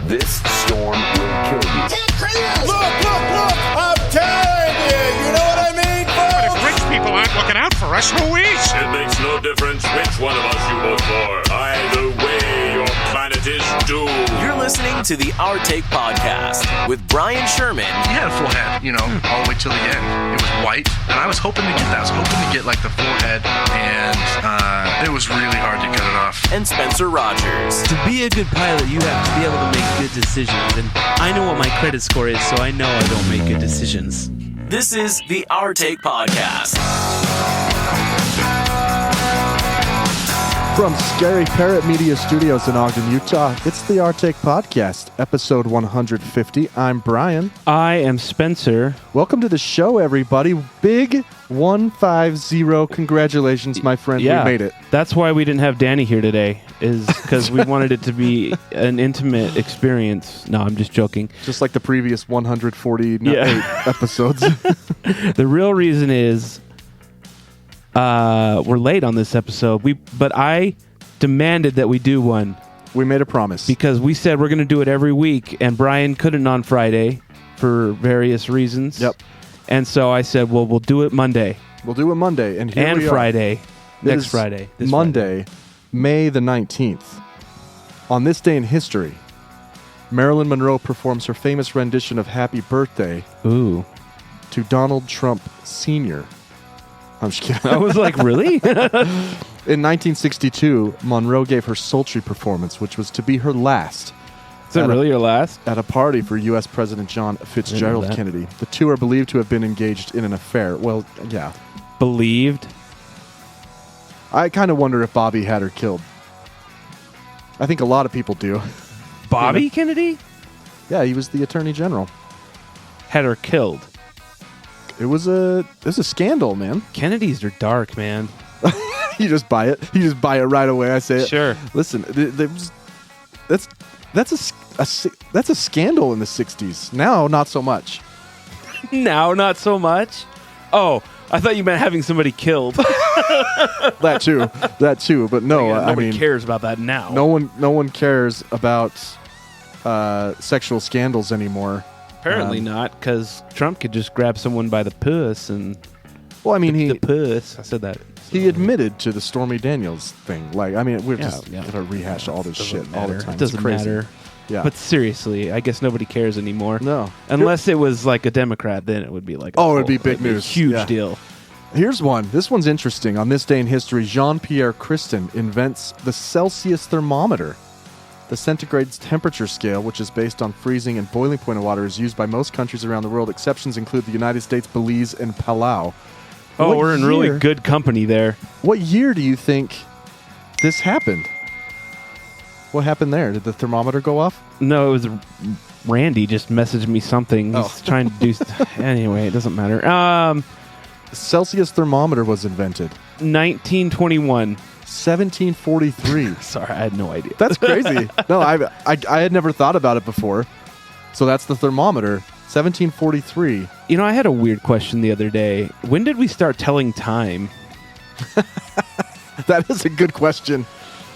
This storm will kill you. Look! I'm telling you! You know what I mean, folks? But if rich people aren't looking out for us, who is? It makes no difference which one of us you vote for. Either way, your planet is doomed. You're listening to the Our Take Podcast with Bryan Sherman. He had a full head, all the way till the end. It was white, and I was hoping to get that. I was hoping to get, the full head, and it was really hard to cut it off. And Spencer Rogers. To be a good pilot, you have to be able to make good decisions, and I know what my credit score is, so I know I don't make good decisions. This is the Our Take Podcast. From Scary Parrot Media Studios in Ogden, Utah, it's the Our Take Podcast, episode 150. I'm Bryan. I am Spencer. Welcome to the show, everybody. Big 150. Congratulations, my friend. Yeah, we made it. That's why we didn't have Danny here today, is because we wanted it to be an intimate experience. No, I'm just joking. Just like the previous 148 episodes. The real reason is we're late on this episode. But I demanded that we do one. We made a promise. Because we said we're going to do it every week, and Bryan couldn't on Friday for various reasons. Yep. And so I said, well, we'll do it Monday. We'll do it Monday. And here we are. Friday. Next Friday. This Monday, Friday. May the 19th. On this day in history, Marilyn Monroe performs her famous rendition of Happy Birthday to Donald Trump Sr. I'm just kidding. I was like, really? In 1962, Monroe gave her sultry performance, which was to be her last. Is that really your last? At a party for U.S. President John Fitzgerald Kennedy. The two are believed to have been engaged in an affair. Well, yeah. Believed? I kind of wonder if Bobby had her killed. I think a lot of people do. Bobby Kennedy? Yeah, he was the Attorney General. Had her killed. It was a scandal, man. Kennedys are dark, man. You just buy it. You just buy it right away. I say it. Sure. Listen, that's a scandal in the 60s. Now, not so much. Now, not so much? Oh, I thought you meant having somebody killed. That too. But no, nobody cares about that now. No one cares about sexual scandals anymore. Apparently not, because Trump could just grab someone by the puss and... Well, I mean, the puss. I said that. He admitted to the Stormy Daniels thing. We're just gonna rehash all this shit all the time. It doesn't matter. Yeah. But seriously, I guess nobody cares anymore. No. Unless it was like a Democrat, then it would be like... it'd be big news. Huge deal. Here's one. This one's interesting. On this day in history, Jean-Pierre Christin invents the Celsius thermometer. The centigrade temperature scale, which is based on freezing and boiling point of water, is used by most countries around the world. Exceptions include the United States, Belize, and Palau. Oh, we're in really good company there. What year do you think this happened? What happened there? Did the thermometer go off? No, it was Randy just messaged me something. He's trying to do... Anyway, it doesn't matter. Celsius thermometer was invented. 1921. 1743. Sorry, I had no idea. That's crazy. No, I had never thought about it before. So that's the thermometer. 1743. I had a weird question the other day. When did we start telling time? That is a good question.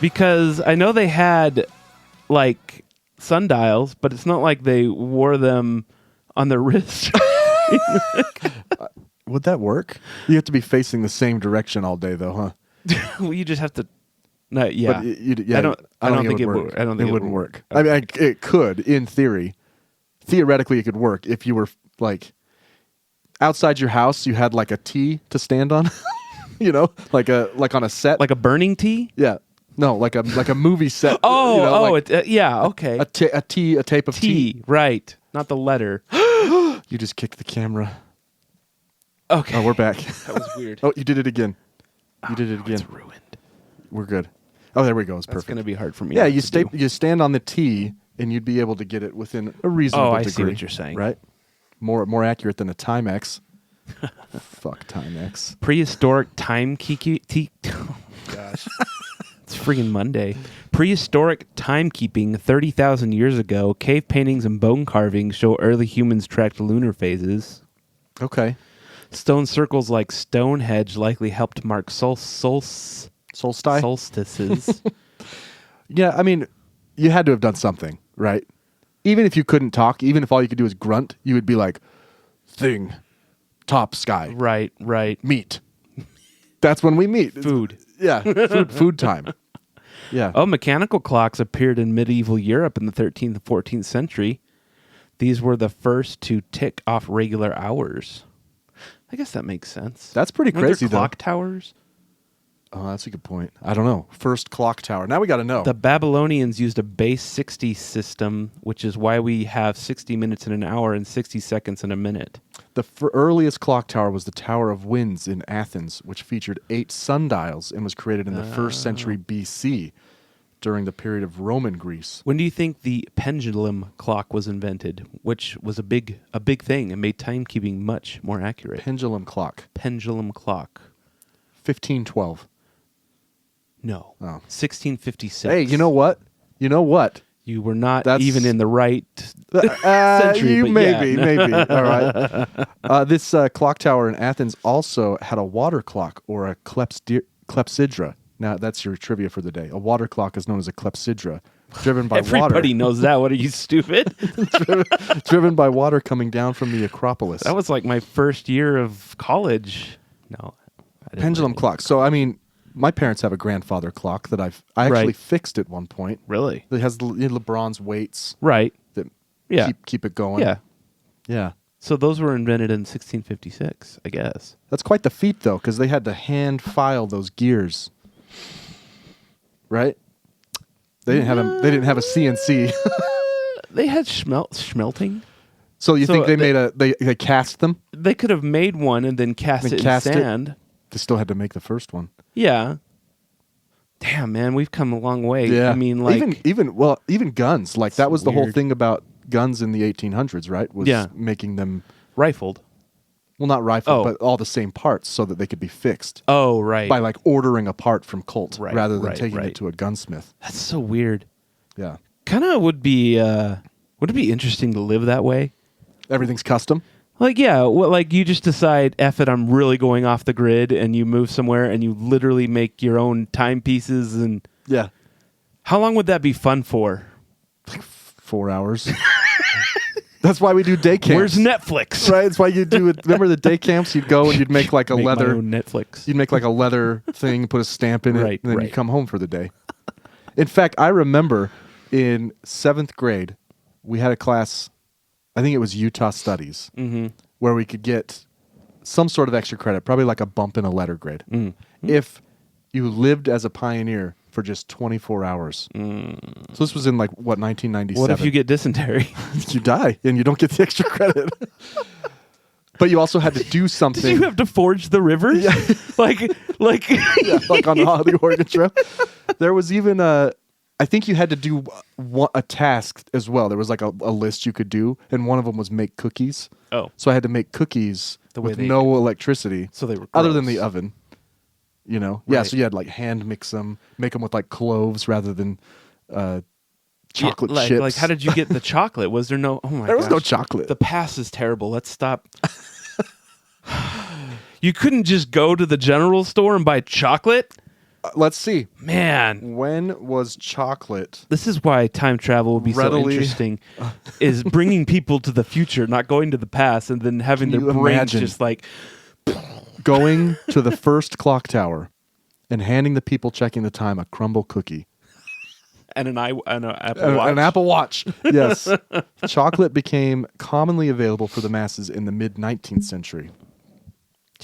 Because I know they had, sundials, but it's not like they wore them on their wrist. Would that work? You have to be facing the same direction all day, though, huh? Well, you just have to. No, yeah. But I don't think it would work. I don't think it wouldn't work. I mean, it could in theory. Theoretically, it could work if you were outside your house. You had a T to stand on. like on a set, like a burning T. Yeah. No, like a movie set. Yeah, okay. A tape of tea. Right, not the letter. You just kicked the camera. Okay. Oh, we're back. That was weird. Oh, you did it again. It's ruined. We're good. Oh, there we go. It's perfect. It's going to be hard for me. Yeah, you stand on the T, and you'd be able to get it within a reasonable degree. I see what you're saying. Right? More accurate than a Timex. Fuck Timex. Prehistoric timekeeping. Oh, gosh. It's freaking Monday. Prehistoric timekeeping 30,000 years ago. Cave paintings and bone carvings show early humans tracked lunar phases. Okay. Stone circles like Stonehenge likely helped mark solstices. Yeah, I mean, you had to have done something, right? even if you couldn't talk, even if all you could do is grunt, you would be like, thing, top sky, Right. meet. That's when we meet. Food. Yeah, food time. Yeah. Oh, mechanical clocks appeared in medieval Europe in the 13th and 14th century. These were the first to tick off regular hours. I guess that makes sense. That's pretty Weren't there crazy, though. clock towers? Oh, that's a good point. I don't know. First clock tower. Now we got to know. The Babylonians used a base 60 system, which is why we have 60 minutes in an hour and 60 seconds in a minute. The earliest clock tower was the Tower of Winds in Athens, which featured 8 sundials and was created in the 1st century BC during the period of Roman Greece. When do you think the pendulum clock was invented, which was a big thing and made timekeeping much more accurate? Pendulum clock. Pendulum clock. 1512. No. Oh. 1656. Hey, you know what? You were not That's- even in the right century. You but maybe, yeah. maybe. All right. This clock tower in Athens also had a water clock or a clepsydra. Now, that's your trivia for the day. A water clock is known as a clepsydra, driven by Everybody water. knows that. What are you, stupid? driven by water coming down from the Acropolis. That was like my first year of college. No. I didn't Pendulum really- clock. So, I mean, my parents have a grandfather clock that I actually Right. fixed at one point. Really? It has LeBron's weights Right. that Yeah. keep it going. Yeah. Yeah. So those were invented in 1656, I guess. That's quite the feat, though, because they had to hand file those gears. Right? They didn't have a. They didn't have a CNC. They had smelting. So you So think they cast them? They could have made one and then cast Then it cast in it? sand. They still had to make the first one. Yeah. Damn, man, we've come a long way. Yeah. I mean, like, even guns. Like that was the whole weird. thing about guns in the 1800s, right? Was Yeah. making them rifled. well, not rifled, Oh. but all the same parts so that they could be fixed Oh, right. by like ordering a part from Colt Right, rather than right, taking right. it to a gunsmith. That's so weird. Yeah. Kind of would it be interesting to live that way? Everything's custom. Like, yeah, well, like you just decide, F it, I'm really going off the grid, and you move somewhere and you literally make your own timepieces. And Yeah. how long would that be fun for? 4 hours. That's why we do day camps. Where's Netflix? Right, that's why you do it. Remember the day camps? You'd go and you'd make like a Make my leather. own Netflix. You'd make like a leather thing, put a stamp in it, Right, and then right. you come home for the day. In fact, I remember in 7th grade, we had a class, I think it was Utah Studies, where we could get some sort of extra credit, probably like a bump in a letter grade, if you lived as a pioneer for just 24 hours. So this was in like, what, 1997? What if you get dysentery? You die and you don't get the extra credit. But you also had to do something. Did you have to forge the rivers? Yeah. like Yeah, like on the Oregon Trail. There was even I think you had to do a task as well. There was like a list you could do, and one of them was make cookies. Oh. So I had to make cookies The way with they- no electricity. So they were other than gross. the oven. You know? Yeah, Right. so you had like hand mix them, make them with like cloves rather than chocolate like, chips. Like, how did you get the chocolate? Was there no? Oh my! There was no gosh. chocolate. The past is terrible. Let's stop. You couldn't just go to the general store and buy chocolate, Let's see. man. When was chocolate? This is why time travel would be so Readily- interesting. Is bringing people to the future, not going to the past, and then having Can their you brains imagine? just like Going to the first clock tower and handing the people checking the time a crumble cookie. and an Apple Watch. An Apple Watch. Yes. Chocolate became commonly available for the masses in the mid-19th century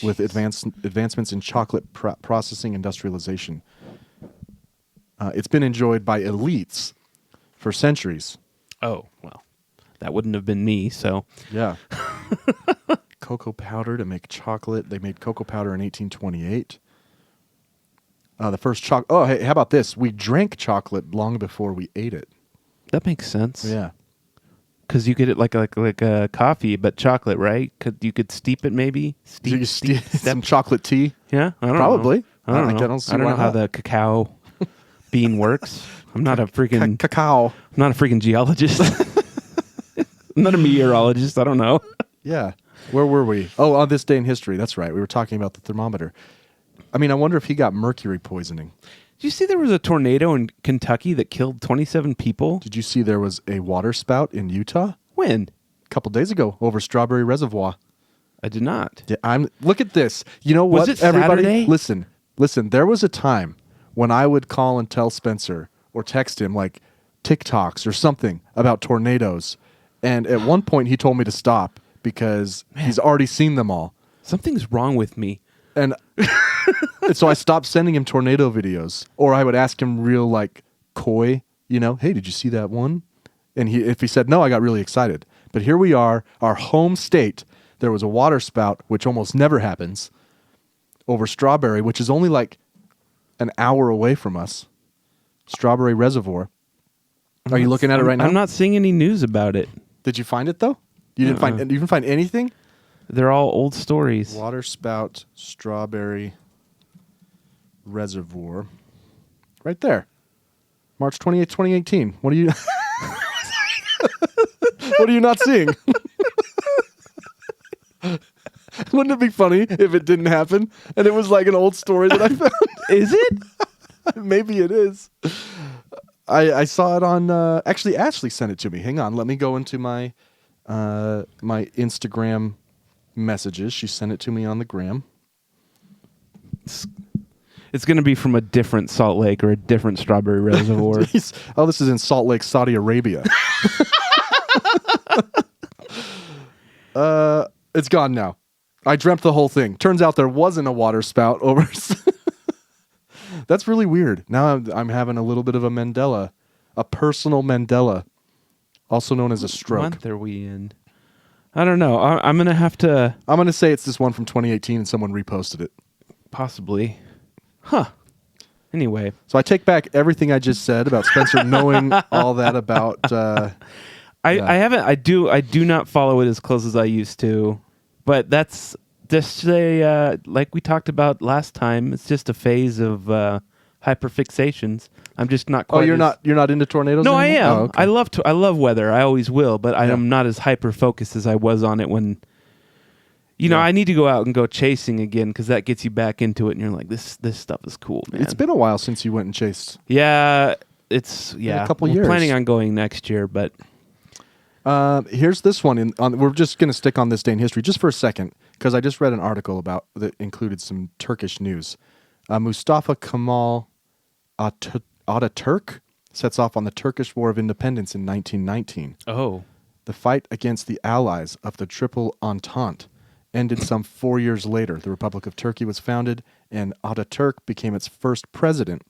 with advancements in chocolate processing industrialization. It's been enjoyed by elites for centuries. Oh well, that wouldn't have been me. So Yeah. Cocoa powder to make chocolate. They made cocoa powder in 1828. The first chocolate. Oh, hey, how about this? We drank chocolate long before we ate it. that makes sense. Yeah. Because you get it like a coffee, but chocolate, right? You could steep it maybe. Do you some chocolate tea? Yeah, I don't Probably. know. I don't know. don't see I don't why know how not. the cacao bean works. I'm not a freaking. Cacao. I'm not a freaking geologist. I'm not a meteorologist. I don't know. Yeah. Where were we? Oh, on this day in history. That's right. We were talking about the thermometer. I mean, I wonder if he got mercury poisoning. Did you see there was a tornado in Kentucky that killed 27 people? Did you see there was a water spout in Utah When? a couple days ago over Strawberry Reservoir? I did not. Yeah, look at this. You know Was what, it everybody? Saturday? Listen. There was a time when I would call and tell Spencer or text him like TikToks or something about tornadoes, and at one point he told me to stop because he's already seen them all. Something's wrong with me. And so I stopped sending him tornado videos, or I would ask him real like coy, hey, did you see that one? And if he said no, I got really excited. But here we are, our home state. There was a water spout, which almost never happens, over Strawberry, which is only like an hour away from us. Strawberry Reservoir. Are you looking at it right now? I'm not seeing any news about it. Did you find it though? You didn't find anything? They're all old stories. Water spout, Strawberry Reservoir. Right there. March 28th, 2018. What are you What are you not seeing? Wouldn't it be funny if it didn't happen and it was like an old story that I found? Is it? Maybe it is. I saw it on actually Ashley sent it to me. Hang on, let me go into my my Instagram messages. She sent it to me on the gram. It's going to be from a different Salt Lake or a different Strawberry Reservoir. Oh, this is in Salt Lake, Saudi Arabia. It's gone now. I dreamt the whole thing. Turns out there wasn't a water spout over. That's really weird. Now I'm having a little bit of a personal Mandela, also known as a stroke. What month are we in? I don't know. I'm going to have to... I'm going to say it's this one from 2018 and someone reposted it. Possibly. Huh. Anyway. So I take back everything I just said about Spencer knowing all that about... I haven't... I do not follow it as close as I used to. But that's just like we talked about last time, it's just a phase of hyperfixations. I'm just not quite... Oh, you're not into tornadoes No, anymore? I am. Oh, okay. I love weather. I always will, but I am not as hyper-focused as I was on it when... I need to go out and go chasing again because that gets you back into it, and you're like, this stuff is cool, man. It's been a while since you went and chased. Yeah, it's... Yeah. A couple We're years. planning on going next year, but... Here's this one. We're just going to stick on this day in history just for a second because I just read an article that included some Turkish news. Mustafa Kemal Ataturk sets off on the Turkish War of Independence in 1919. Oh. The fight against the allies of the Triple Entente ended some 4 years later. The Republic of Turkey was founded, and Ataturk became its first president.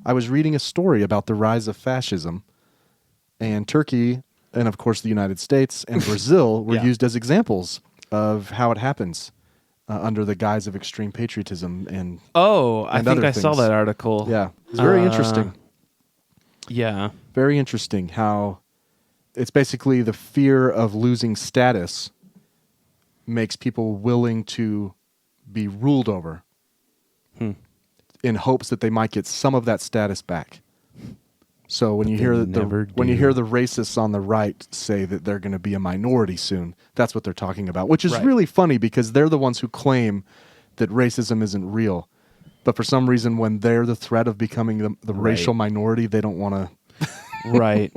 I was reading a story about the rise of fascism, and Turkey... and, of course, the United States and Brazil were used as examples of how it happens under the guise of extreme patriotism. I think I saw that article. Yeah. It's very interesting. Yeah. Very interesting how it's basically the fear of losing status makes people willing to be ruled over in hopes that they might get some of that status back. So when you hear the racists on the right say that they're going to be a minority soon, that's what they're talking about, which is really funny because they're the ones who claim that racism isn't real. But for some reason, when they're the threat of becoming the racial minority, they don't want to. Right.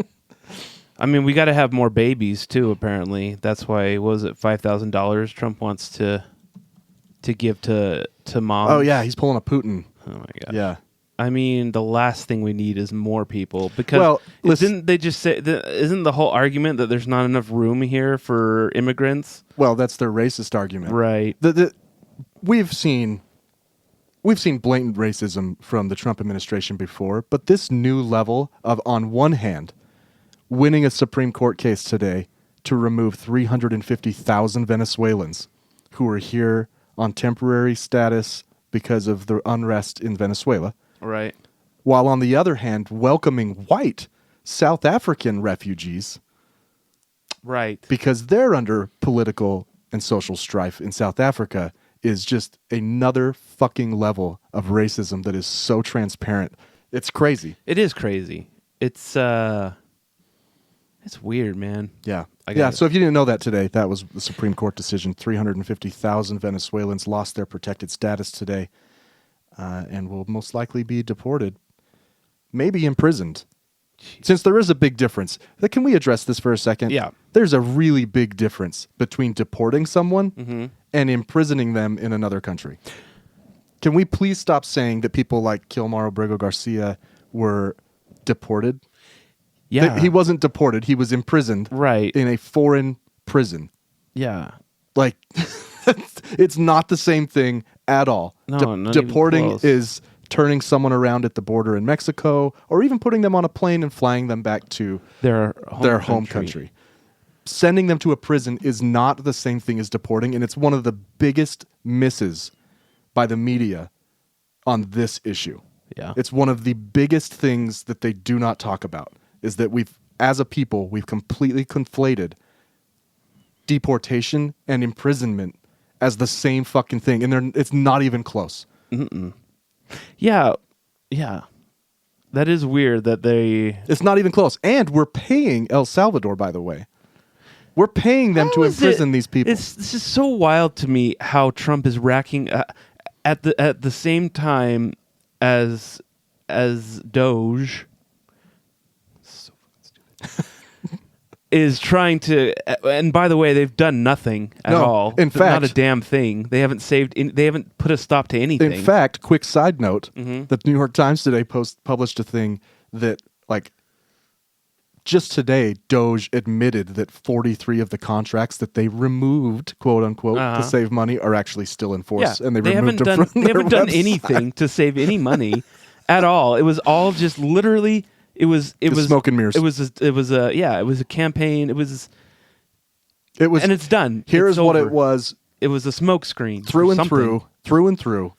I mean, we got to have more babies too. Apparently, that's why. What was it $5,000 Trump wants to give to moms? Oh yeah, he's pulling a Putin. Oh my god. Yeah. I mean, the last thing we need is more people because didn't they just say? Isn't the whole argument that there's not enough room here for immigrants? Well, that's their racist argument, right? We've seen blatant racism from the Trump administration before, but this new level of, on one hand, winning a Supreme Court case today to remove 350,000 Venezuelans who are here on temporary status because of the unrest in Venezuela. Right. While on the other hand, welcoming white South African refugees. Right. Because they're under political and social strife in South Africa is just another fucking level of racism that is so transparent. It's crazy. It is crazy. It's weird, man. Yeah. So if you didn't know that today, that was the Supreme Court decision. 350,000 Venezuelans lost their protected status today. and will most likely be deported, maybe imprisoned. Since there is a big difference, can we address this for a second? Yeah. There's a really big difference between deporting someone and imprisoning them in another country. Can we please stop saying that people like Kilmar Obrego Garcia were deported? Yeah. He wasn't deported. He was imprisoned in a foreign prison. Yeah. Like, it's not the same thing at all. No, not even deporting close. is turning someone around at the border in Mexico, or even putting them on a plane and flying them back to Their home country. Sending them to a prison is not the same thing as deporting, and it's one of the biggest misses by the media on this issue. Yeah. It's one of the biggest things that they do not talk about, is that as a people, we've completely conflated deportation and imprisonment as the same fucking thing, and it's not even close. Yeah. That is weird that they... It's not even close. And we're paying El Salvador, by the way. We're paying them to imprison these people. It's just so wild to me how Trump is racking at the same time as Doge. So fucking stupid. Is trying to, and by the way, they've done nothing at all. In fact, not a damn thing. They haven't they haven't put a stop to anything. In fact, quick side note: the New York Times today published a thing that, like, just today, Doge admitted that 43 of the contracts that they removed, quote unquote, to save money, are actually still in force, and they removed them from They their haven't done website. anything to save any money at all. It was all just literally. It was smoke and mirrors. It was a campaign. It was, and it's done. Here It's is what over. it was. It was a smoke screen Through or and something. through.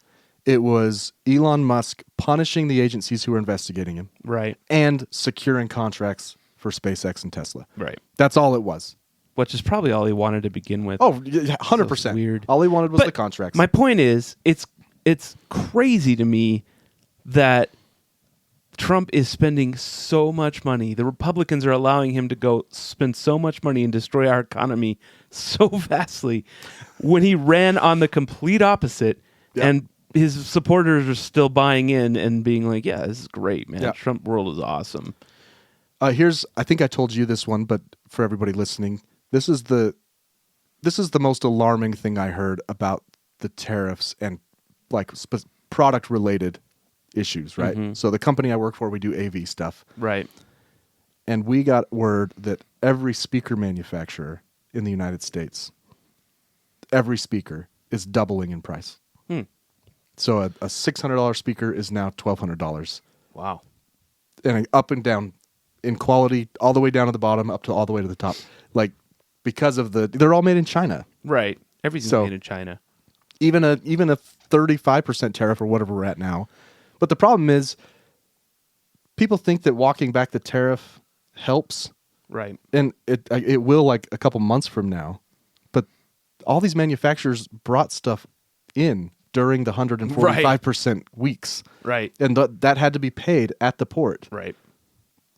It was Elon Musk punishing the agencies who were investigating him, Right. and securing contracts for SpaceX and Tesla. Right. That's all it was. Which is probably all he wanted to begin with. Oh, 100%. So weird. All he wanted was But the contracts. My point is, it's crazy to me that Trump is spending so much money. The Republicans are allowing him to go spend so much money and destroy our economy so vastly when he ran on the complete opposite, and his supporters are still buying in and being like, yeah, this is great, man. Yep. Trump world is awesome. I think I told you this one, but for everybody listening, this is the most alarming thing I heard about the tariffs and like product related issues, right? So the company I work for, we do AV stuff. Right. And we got word that every speaker manufacturer in the United States, every speaker is doubling in price. So a $600 speaker is now $1,200. Wow. And up and down in quality, all the way down to the bottom, up to all the way to the top. Like, because of they're all made in China. Right. Everything's made in China. Even a 35% tariff or whatever we're at now. But the problem is, people think that walking back the tariff helps, Right. and it will, like, a couple months from now. But all these manufacturers brought stuff in during the 145% weeks, Right. and that had to be paid at the port. Right.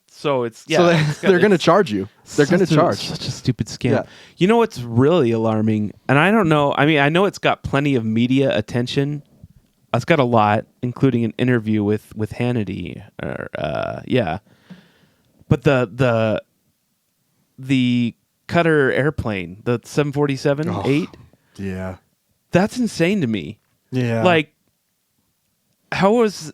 So it's So they're going to charge you. They're going to charge. Such a stupid scam. Yeah. You know what's really alarming? And I don't know. I mean, I know it's got plenty of media attention. It's got a lot, including an interview with Hannity. But the Qatar airplane, the 747-8, Yeah. that's insane to me. Yeah. Like, how was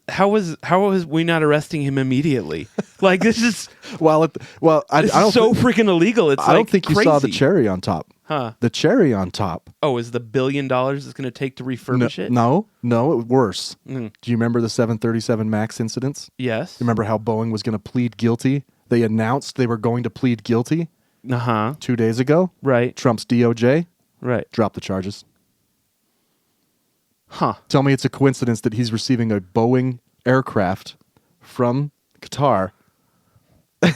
we not arresting him immediately? Like, this is I this don't is so thi- freaking illegal. It's I don't think you saw the crazy. cherry on top. Huh? The cherry on top. Oh, is the $1 billion it's going to take to refurbish it? No, worse. Mm. Do you remember the 737 MAX incidents? Yes. Remember how Boeing was going to plead guilty? They announced they were going to plead guilty Uh huh. 2 days ago. Right. Trump's DOJ Right. dropped the charges. Huh. Tell me it's a coincidence that he's receiving a Boeing aircraft from Qatar,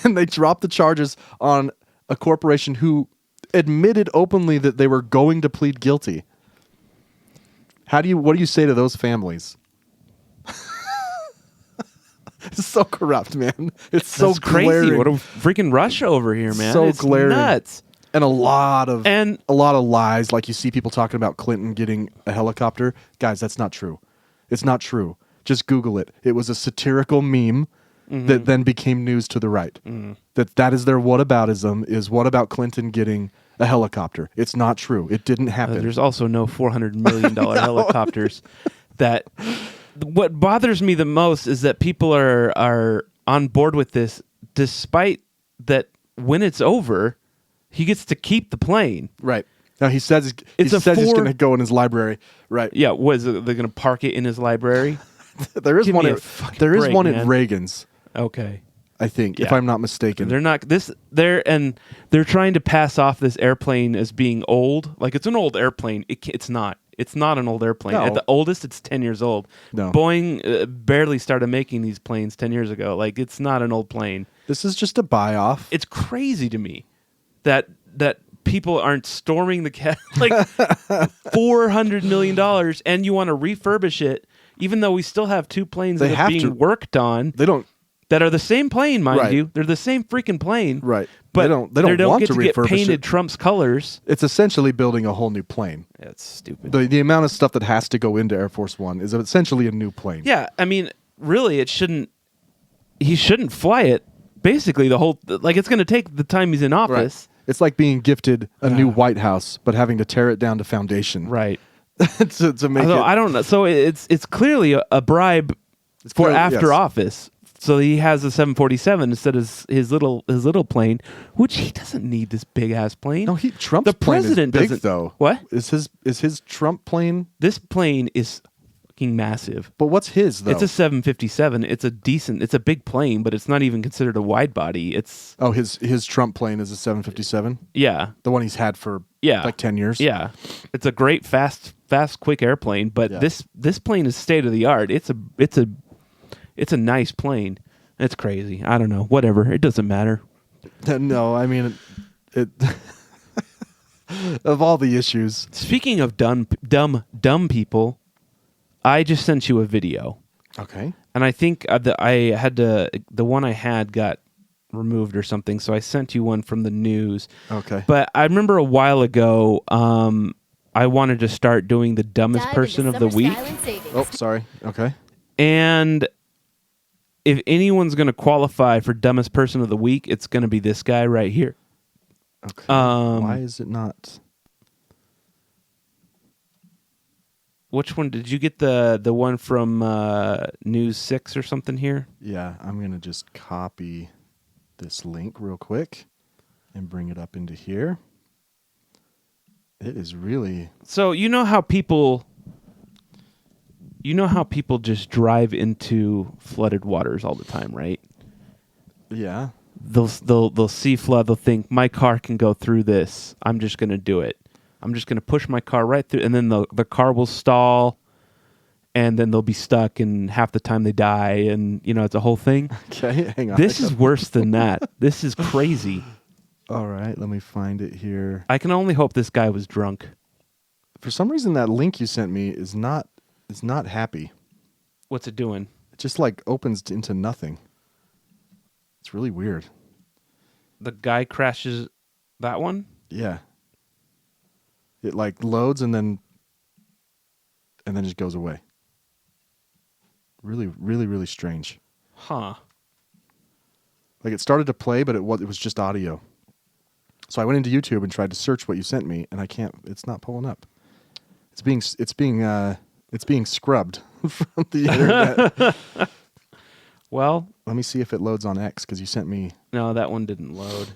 and they dropped the charges on a corporation who admitted openly that they were going to plead guilty. What do you say to those families? It's so corrupt, man. It's so That's crazy. glaring. What a freaking rush over here, man. So it's glaring. nuts. And a lot of And- lies. Like, you see people talking about Clinton getting a helicopter. Guys, that's not true. It's not true. Just Google it. It was a satirical meme that then became news to the right. That is their whataboutism, is what about Clinton getting a helicopter? It's not true. It didn't happen. There's also no $400 million helicopters. That what bothers me the most is that people are on board with this, despite that when it's over, he gets to keep the plane. Right. Now he says he's going to go in his library. Right. Yeah. What is it? They're going to park it in his library? There is Give one. me a At, fucking there is break, one man. at Reagan's. Okay. I think, if Yeah. I'm not mistaken. They're not this. They're trying to pass off this airplane as being old. Like it's an old airplane. It's not. It's not an old airplane. No. At the oldest, it's 10 years old. No. Boeing barely started making these planes 10 years ago. Like it's not an old plane. This is just a buy-off. It's crazy to me that people aren't storming the like $400 million, and you want to refurbish it, even though we still have two planes They that are have being to. worked on. They don't. That are the same plane, mind Right. you. They're the same freaking plane. Right. But They don't want get to get refurbish painted it. Trump's colors. It's essentially building a whole new plane. That's stupid. The amount of stuff that has to go into Air Force One is essentially a new plane. Yeah, I mean, really, it shouldn't. He shouldn't fly it. Basically, the whole it's going to take the time he's in office. It's like being gifted a new White House, but having to tear it down to foundation. Right. to make Although it. I don't know. So it's clearly a bribe for clear- after yes. office. So he has a 747 instead of his little plane, which he doesn't need this big ass plane. No, Trump's the plane president is big doesn't. though. What? Is his Trump plane? This plane is fucking massive. But what's his though? It's a 757. It's a big plane, but it's not even considered a wide body. It's his Trump plane is a 757. yeah, The one he's had for yeah, like 10 years. Yeah, it's a great fast, quick airplane. But Yeah. this plane is state of the art. It's a nice plane. It's crazy. I don't know. Whatever. It doesn't matter. No, I mean it. Of all the issues. Speaking of dumb people, I just sent you a video, Okay. and I think the one I had got removed or something. So I sent you one from the news. Okay. But I remember a while ago, I wanted to start doing the dumbest person of the week. Oh, sorry. Okay. And if anyone's going to qualify for dumbest person of the week, it's going to be this guy right here. Okay. Why is it not? Which one did you get? The one from News 6 or something here? Yeah, I'm going to just copy this link real quick and bring it up into here. It is really... So you know how people just drive into flooded waters all the time, right? Yeah. They'll see flood, they'll think my car can go through this. I'm just going to do it. I'm just going to push my car right through, and then the car will stall, and then they'll be stuck, and half the time they die, and it's a whole thing. Okay, hang on. This is worse than that. This is crazy. All right, let me find it here. I can only hope this guy was drunk. For some reason, that link you sent me is not happy. What's it doing? It just like opens into nothing. It's really weird. The guy crashes that one? Yeah. It like loads and then just goes away. Really, really, really strange. Huh. Like it started to play, but it was just audio. So I went into YouTube and tried to search what you sent me, and I can't. It's not pulling up. It's being scrubbed from the internet. Well, Let me see if it loads on X because you sent me. no, that one didn't load.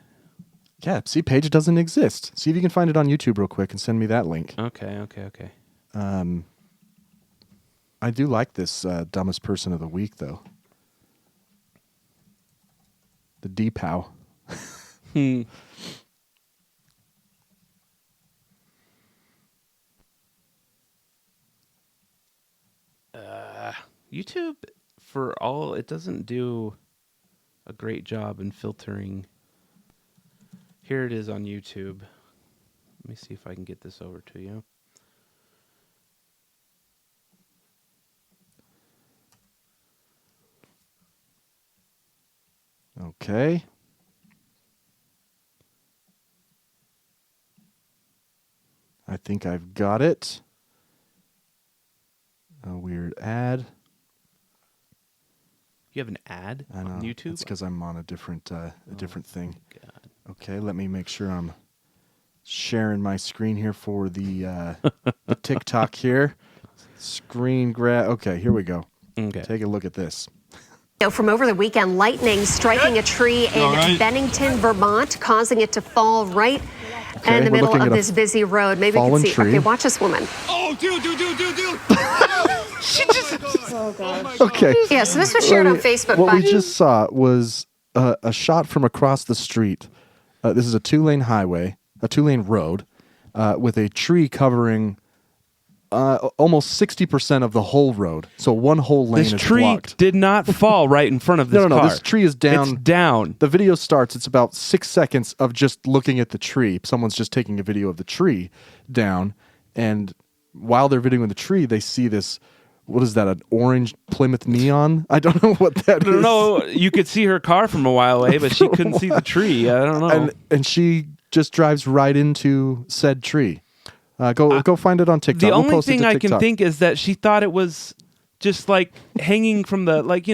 Yeah, see, page doesn't exist. See if you can find it on YouTube real quick and send me that link. Okay. I do like this dumbest person of the week, though. The DPOW. YouTube, for all, it doesn't do a great job in filtering. Here it is on YouTube. Let me see if I can get this over to you. Okay. I think I've got it. Oh, weird. ad. You have an ad I know. on YouTube? It's because I'm on a different thing. God. Okay, let me make sure I'm sharing my screen here for the TikTok here. Screen grab. Okay, here we go. Okay. Take a look at this. From over the weekend, lightning striking a tree in Bennington, Vermont, causing it to fall right in the we're middle looking of at a this busy road. Maybe you can fallen see. tree. Okay, watch this woman. Oh, dude. Okay. Yeah, so this was shared on Facebook What by we just saw was a shot from across the street. This is a 2-lane highway, a 2-lane road, with a tree covering almost 60% of the whole road. So one whole lane This is tree blocked. did not fall right in front of this No. car. This tree is down. It's down. The video starts. It's about 6 seconds of just looking at the tree. Someone's just taking a video of the tree down, and while they're videoing the tree, they see this. What is that? An orange Plymouth Neon? I don't know what that is. No, you could see her car from a while away, but she couldn't see the tree. I don't know. And she just drives right into said tree. Go find it on TikTok. The We'll only post it thing to I can TikTok. think is that she thought it was just like hanging from the like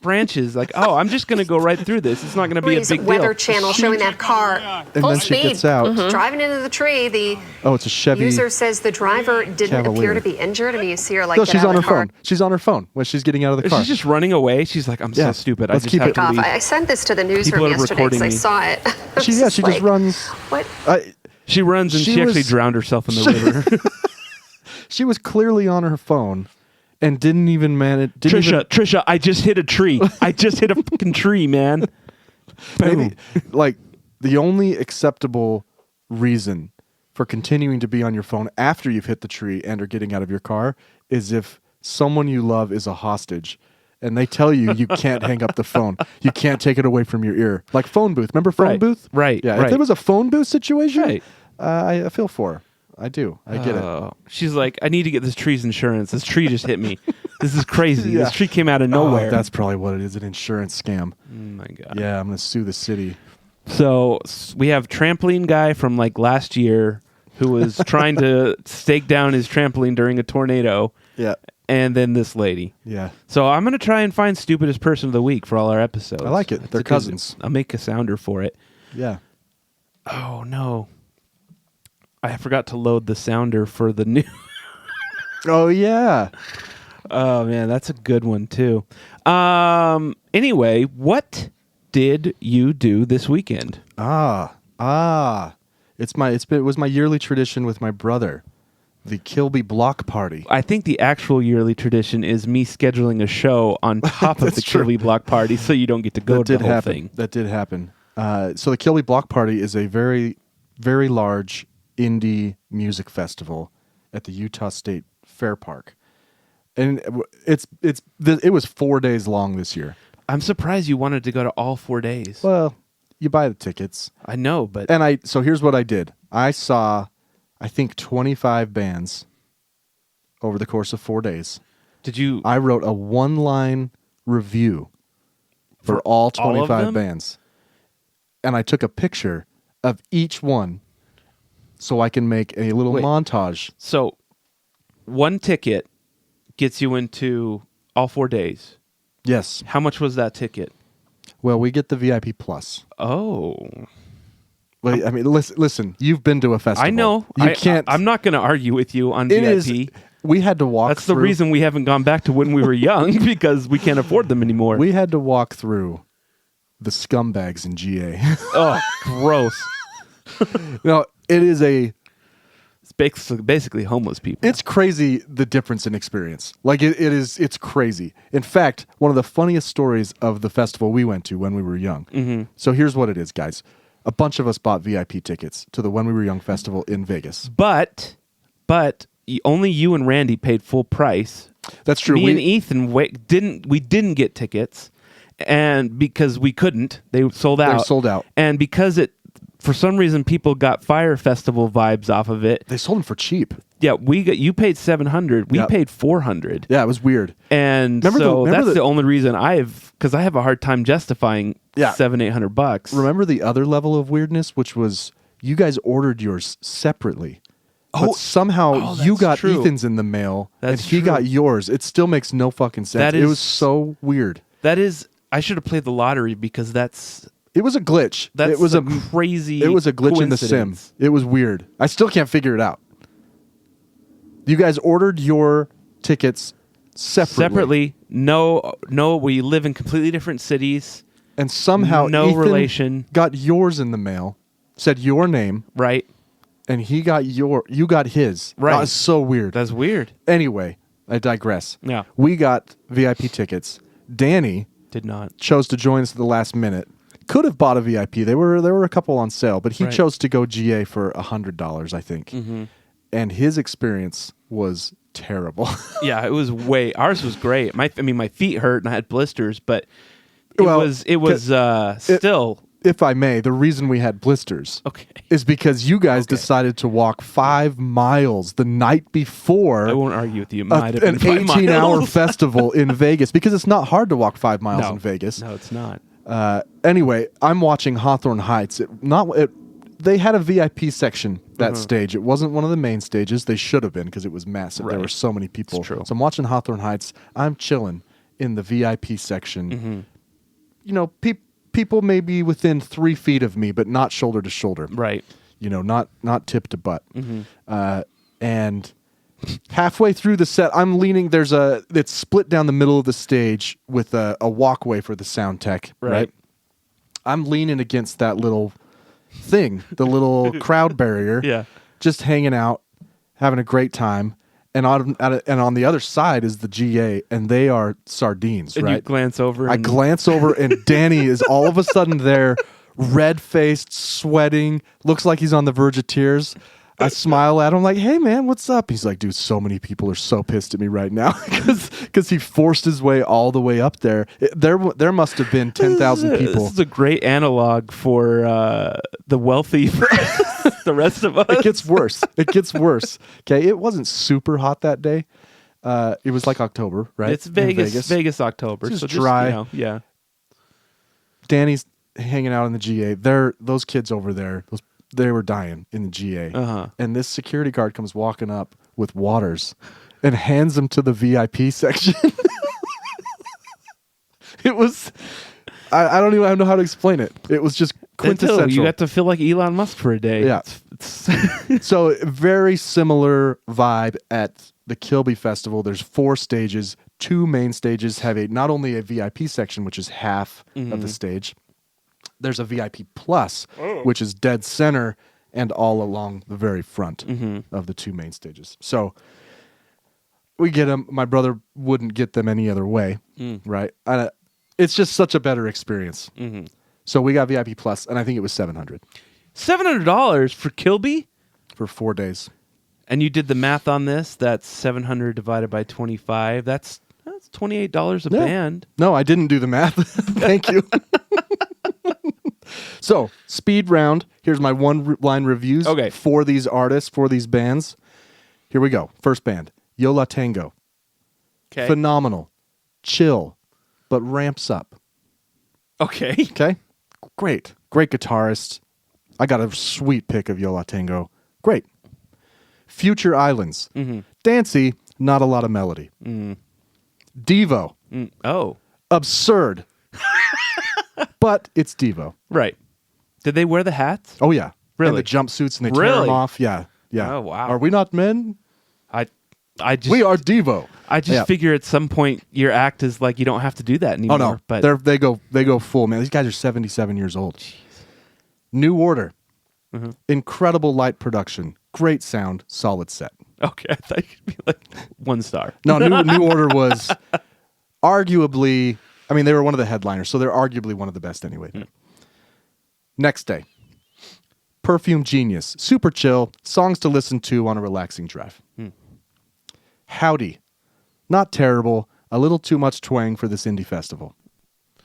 branches. Like, oh, I'm just gonna go right through this. It's not gonna be a Breeze big Weather deal. Channel showing that car And full then she speed, gets out. driving into the tree. The Oh, it's a Chevy. user says the driver didn't Cavalier. appear to be injured. I mean, you see her like No, get she's out on of her the car. phone. She's on her phone when she's getting out of the car. She's just running away. She's like, I'm Yeah, so stupid. I let's just keep have it- to leave. I sent this to the People newsroom are yesterday because I recording saw it. I She was just like, runs. What? She runs and She she actually was- drowned herself in the river. She was clearly on her phone and didn't even manage. Trisha, I just hit a tree. I just hit a fucking tree, man. Boom. Maybe, like, the only acceptable reason for continuing to be on your phone after you've hit the tree and are getting out of your car is if someone you love is a hostage and they tell you you can't hang up the phone. You can't take it away from your ear. Like phone booth. Remember phone Right, booth? right, Yeah. If right. there was a phone booth situation, Right. I feel for her. I do. I get it. She's like, I need to get this tree's insurance. This tree just hit me. This is crazy. Yeah. This tree came out of Oh, nowhere. that's probably what it is, an insurance scam. Oh my God. Yeah, I'm going to sue the city. So we have trampoline guy from like last year who was trying to stake down his trampoline during a tornado. Yeah. And then this lady. Yeah. So I'm going to try and find stupidest person of the week for all our episodes. I like it. It's They're a good- cousins. I'll make a sounder for it. Yeah. Oh no. I forgot to load the sounder for the new. Oh, yeah. Oh man, that's a good one too. Anyway, what did you do this weekend? It was my yearly tradition with my brother, the Kilby block party. I think the actual yearly tradition is me scheduling a show on top of the true. Kilby block party, so you don't get to go to the whole thing. That did happen. So the Kilby block party is a very, very large indie music festival at the Utah State Fair Park, and it was 4 days long this year. I'm surprised you wanted to go to all 4 days. Well, you buy the tickets. I know, but And so here's what I did. I saw, I think, 25 bands over the course of 4 days. did you? I wrote a 1-line review for all all of 25 them? bands. And I took a picture of each one so I can make a little Wait. montage. So, one ticket gets you into all 4 days. Yes. How much was that ticket? Well, we get the VIP plus. Oh, Well, I mean, listen, you've been to a festival. I know. You can't. I'm not going to argue with you on It VIP. is. We had to walk That's the through. reason we haven't gone back to when we were young because we can't afford them anymore. We had to walk through the scumbags in GA. Oh, gross. No, it is It's basically homeless people. it's crazy the difference in experience. Like it's crazy. In fact, one of the funniest stories of the festival we went to when we were young. Mm-hmm. So here's what it is, guys. A bunch of us bought VIP tickets to the When We Were Young festival in Vegas. But only you and Randy paid full price. That's true. Me and Ethan didn't get tickets, and because we couldn't, they sold out. They sold out. And because for some reason people got Fire Festival vibes off of it. They sold them for cheap. Yeah, you paid $700. We Yep. paid $400. Yeah, it was weird. And Remember that's the- the only reason because I have a hard time justifying Yeah. $700-800. Remember the other level of weirdness, which was you guys ordered yours separately. but somehow you that's got true. Ethan's in the mail That's and he true. got yours. It still makes no fucking sense. That It is- was so weird. That is, I should have played the lottery because It was a glitch. that's it was a crazy. It was a glitch in the sim. coincidence. It was weird. I still can't figure it out. You guys ordered your tickets separately. No, we live in completely different cities, And somehow No Ethan relation. got yours in the mail, said your name, right? and you got his. Right. That was so weird. That's weird. Anyway, I digress. Yeah. We got VIP tickets. Danny Did not. chose to join us at the last minute. Could have bought a VIP. There were a couple on sale, but he Right. chose to go GA for $100, I think. Mm-hmm. And his experience was terrible. Yeah, it was ours was great. My feet hurt and I had blisters, but it Well, was still If I may, the reason we had blisters okay. is because you guys decided to walk 5 miles the night before I won't argue with you. It might have been an 5 18-hour miles. festival in Vegas, because it's not hard to walk 5 miles in Vegas. No, it's not. Anyway, I'm watching Hawthorne Heights. They had a VIP section that stage. It wasn't one of the main stages. They should have been, because it was massive. There Right. were so many people. It's true. So I'm watching Hawthorne Heights. I'm chilling in the VIP section. You know, people may be within 3 feet of me, but not shoulder to shoulder. Right. You know, not tip to butt. And halfway through the set, I'm leaning. It's split down the middle of the stage with a walkway for the sound tech. Right. I'm leaning against that little thing, the little crowd barrier. Yeah. Just hanging out, having a great time. And on the other side is the GA, and they are sardines, And right? you glance over. I and glance over, and Danny is all of a sudden there, red-faced, sweating, looks like he's on the verge of tears. I smile at him like, "Hey, man, what's up?" He's like, "Dude, so many people are so pissed at me right now because he forced his way all the way up there. There must have been 10,000 people." This is a great analog for the wealthy, the rest of us. It gets worse. It gets worse. Okay, it wasn't super hot that day. It was like October, right? It's In Vegas October. It's so just dry. Yeah. Danny's hanging out in the GA. Those kids over there, they were dying in the GA. And this security guard comes walking up with waters and hands them to the VIP section. It was, I don't even know how to explain it. It was just quintessential. Until you got to feel like Elon Musk for a day. Yeah. It's So very similar vibe at the Kilby Festival. There's 4 stages. 2 main stages have not only a VIP section, which is half of the stage. There's a VIP Plus, which is dead center and all along the very front of the 2 main stages. So we get them. My brother wouldn't get them any other way, right? It's just such a better experience. So we got VIP Plus, and I think it was $700 $700 for Kilby. for 4 days. And you did the math on this. That's 700 divided by 25. That's $28 a Yeah. band. No, I didn't do the math. Thank you. So, speed round. Here's my one-line reviews Okay. for these artists, for these bands. Here we go. First band, Yo La Tengo. Okay. Phenomenal. Chill, but ramps up. Okay. Okay? Great. Great guitarist. I got a sweet pick of Yo La Tengo. Great. Future Islands. Dancey, not a lot of melody. Devo. Oh, Absurd. But it's Devo. right. Did they wear the hats? Oh, yeah. Really? And the jumpsuits, and they tear Really? them off. Yeah. Yeah. Oh, wow. Are we not men? I just We are Devo. I just Yeah. figure at some point your act is like you don't have to do that anymore. Oh, no. But They go full, man. These guys are 77 years old. New Order. Incredible light production. Great sound. Solid set. okay, I thought you'd be like 1 star. No, New Order was arguably, I mean, they were one of the headliners, so they're arguably one of the best anyway. Next day. Perfume Genius. Super chill. Songs to listen to on a relaxing drive. Howdy. Not terrible. A little too much twang for this indie festival.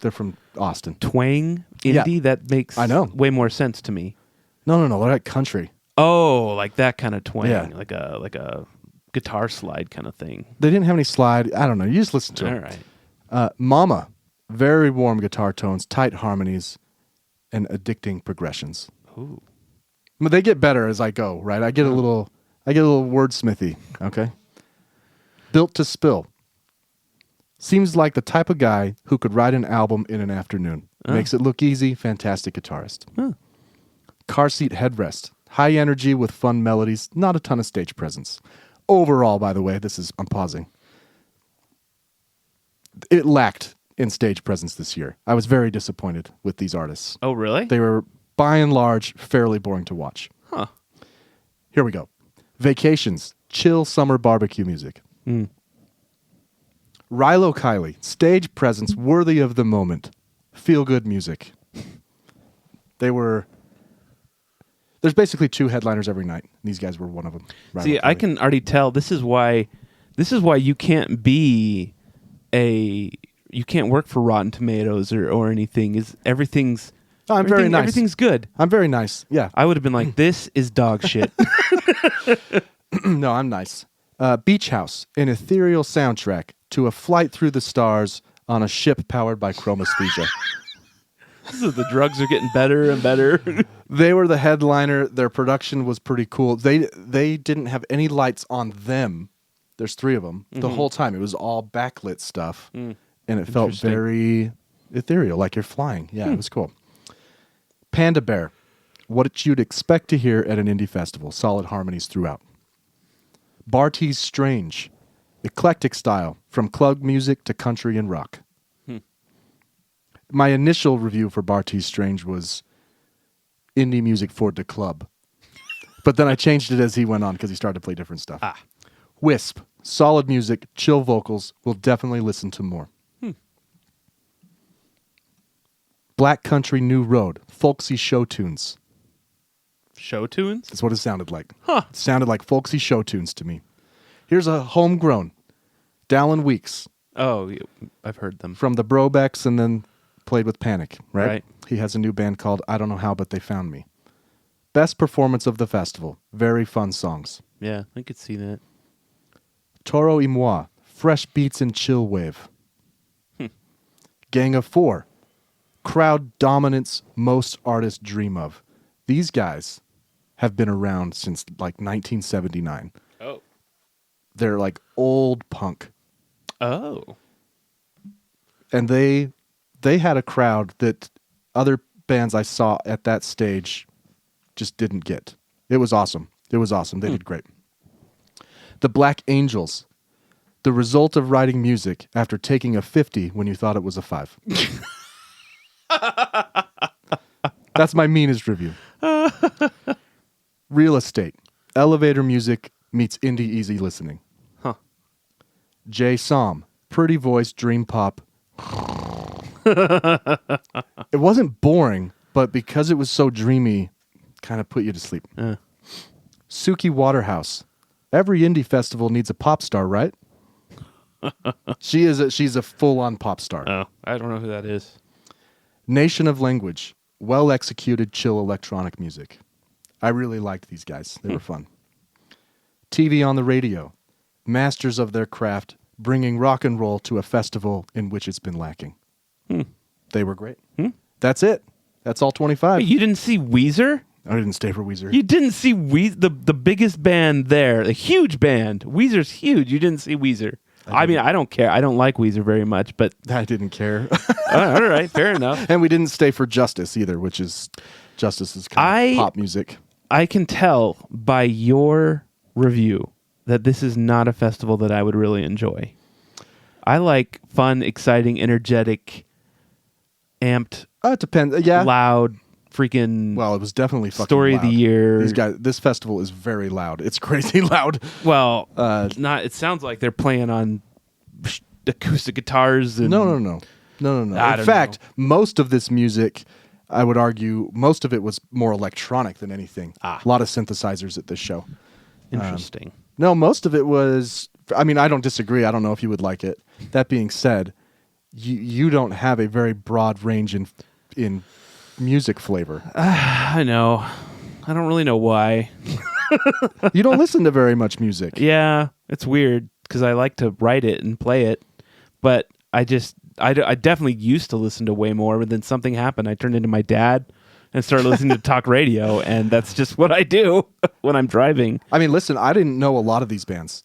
They're from Austin. Twang Yeah. indie that makes I know. way more sense to me. No. They're like country. Oh, like that kind of twang, Yeah. like a guitar slide kind of thing. They didn't have any slide. I don't know. You just listen to All them. right. Mama. Very warm guitar tones, tight harmonies, and addicting progressions. Ooh. But they get better as I go, right? I get a little I get a little wordsmithy, okay? Built to Spill. Seems like the type of guy who could write an album in an afternoon. Makes it look easy. Fantastic guitarist. Car Seat Headrest. High energy with fun melodies. Not a ton of stage presence. Overall, by the way, I'm pausing. It lacked in stage presence this year. I was very disappointed with these artists. Oh, really? They were, by and large, fairly boring to watch. Huh. Here we go. Vacations. Chill summer barbecue music. Rilo Kiley. Stage presence worthy of the moment. Feel-good music. There's basically 2 headliners every night. These guys were one of them. See, I can already tell this is why you can't you can't work for Rotten Tomatoes or anything. Everything's very nice. Everything's good. I'm very nice. Yeah. I would have been like, this is dog shit. No, I'm nice. Beach House, an ethereal soundtrack to a flight through the stars on a ship powered by chromesthesia. The drugs are getting better and better. They were the headliner. Their production was pretty cool. They didn't have any lights on them. There's 3 of them the whole time. It was all backlit stuff, and it felt very ethereal, like you're flying. Yeah, it was cool. Panda Bear, what you'd expect to hear at an indie festival. Solid harmonies throughout. Bartees Strange, eclectic style from club music to country and rock. My initial review for Bartees Strange was indie music for the club. But then I changed it as he went on because he started to play different stuff. Wisp, solid music, chill vocals. We'll definitely listen to more. Black Country New Road, folksy show tunes. Show tunes? That's what it sounded like. Huh. It sounded like folksy show tunes to me. Here's a homegrown, Dallin Weeks. Oh, yeah, I've heard them. From the Brobecks and then played with Panic, right? Right. He has a new band called I Don't Know How, But They Found Me. Best performance of the festival. Very fun songs. Yeah, I could see that. Toro y Moi, fresh beats and chill wave. Gang of 4, crowd dominance most artists dream of. These guys have been around since like 1979. Oh. They're like old punk. Oh. And they had a crowd that other bands I saw at that stage just didn't get. It was awesome. They did great. The Black Angels, the result of writing music after taking a 50 when you thought it was a 5. That's my meanest review. Real Estate, elevator music meets indie easy listening. Huh. Jay Som, pretty voice, dream pop. It wasn't boring, but because it was so dreamy, kind of put you to sleep. Suki Waterhouse. Every indie festival needs a pop star, right? She's a full-on pop star. Oh, I don't know who that is. Nation of Language. Well-executed, chill electronic music. I really liked these guys. They were fun. TV on the Radio. Masters of their craft, bringing rock and roll to a festival in which it's been lacking. They were great. That's it. That's all 25. Wait, you didn't see Weezer? I didn't stay for Weezer. You didn't see the biggest band there, a huge band. Weezer's huge. You didn't see Weezer. I mean, I don't care. I don't like Weezer very much, but I didn't care. all right, fair enough. And we didn't stay for Justice either, which is Justice's kind of pop music. I can tell by your review that this is not a festival that I would really enjoy. I like fun, exciting, energetic, amped. It depends. Yeah, loud, freaking. Well, it was definitely fucking story loud. of the year. These guys. This festival is very loud. It's crazy loud. Well, not. It sounds like they're playing on acoustic guitars. And No. In fact, most of this music, I would argue, most of it was more electronic than anything. A lot of synthesizers at this show. Interesting. No, most of it was. I mean, I don't disagree. I don't know if you would like it. That being said, you don't have a very broad range in music flavor. I know. I don't really know why. You don't listen to very much music. Yeah, it's weird because I like to write it and play it, but I definitely used to listen to way more. But then something happened. I turned into my dad, and started listening to talk radio, and that's just what I do when I'm driving. I mean, listen, I didn't know a lot of these bands,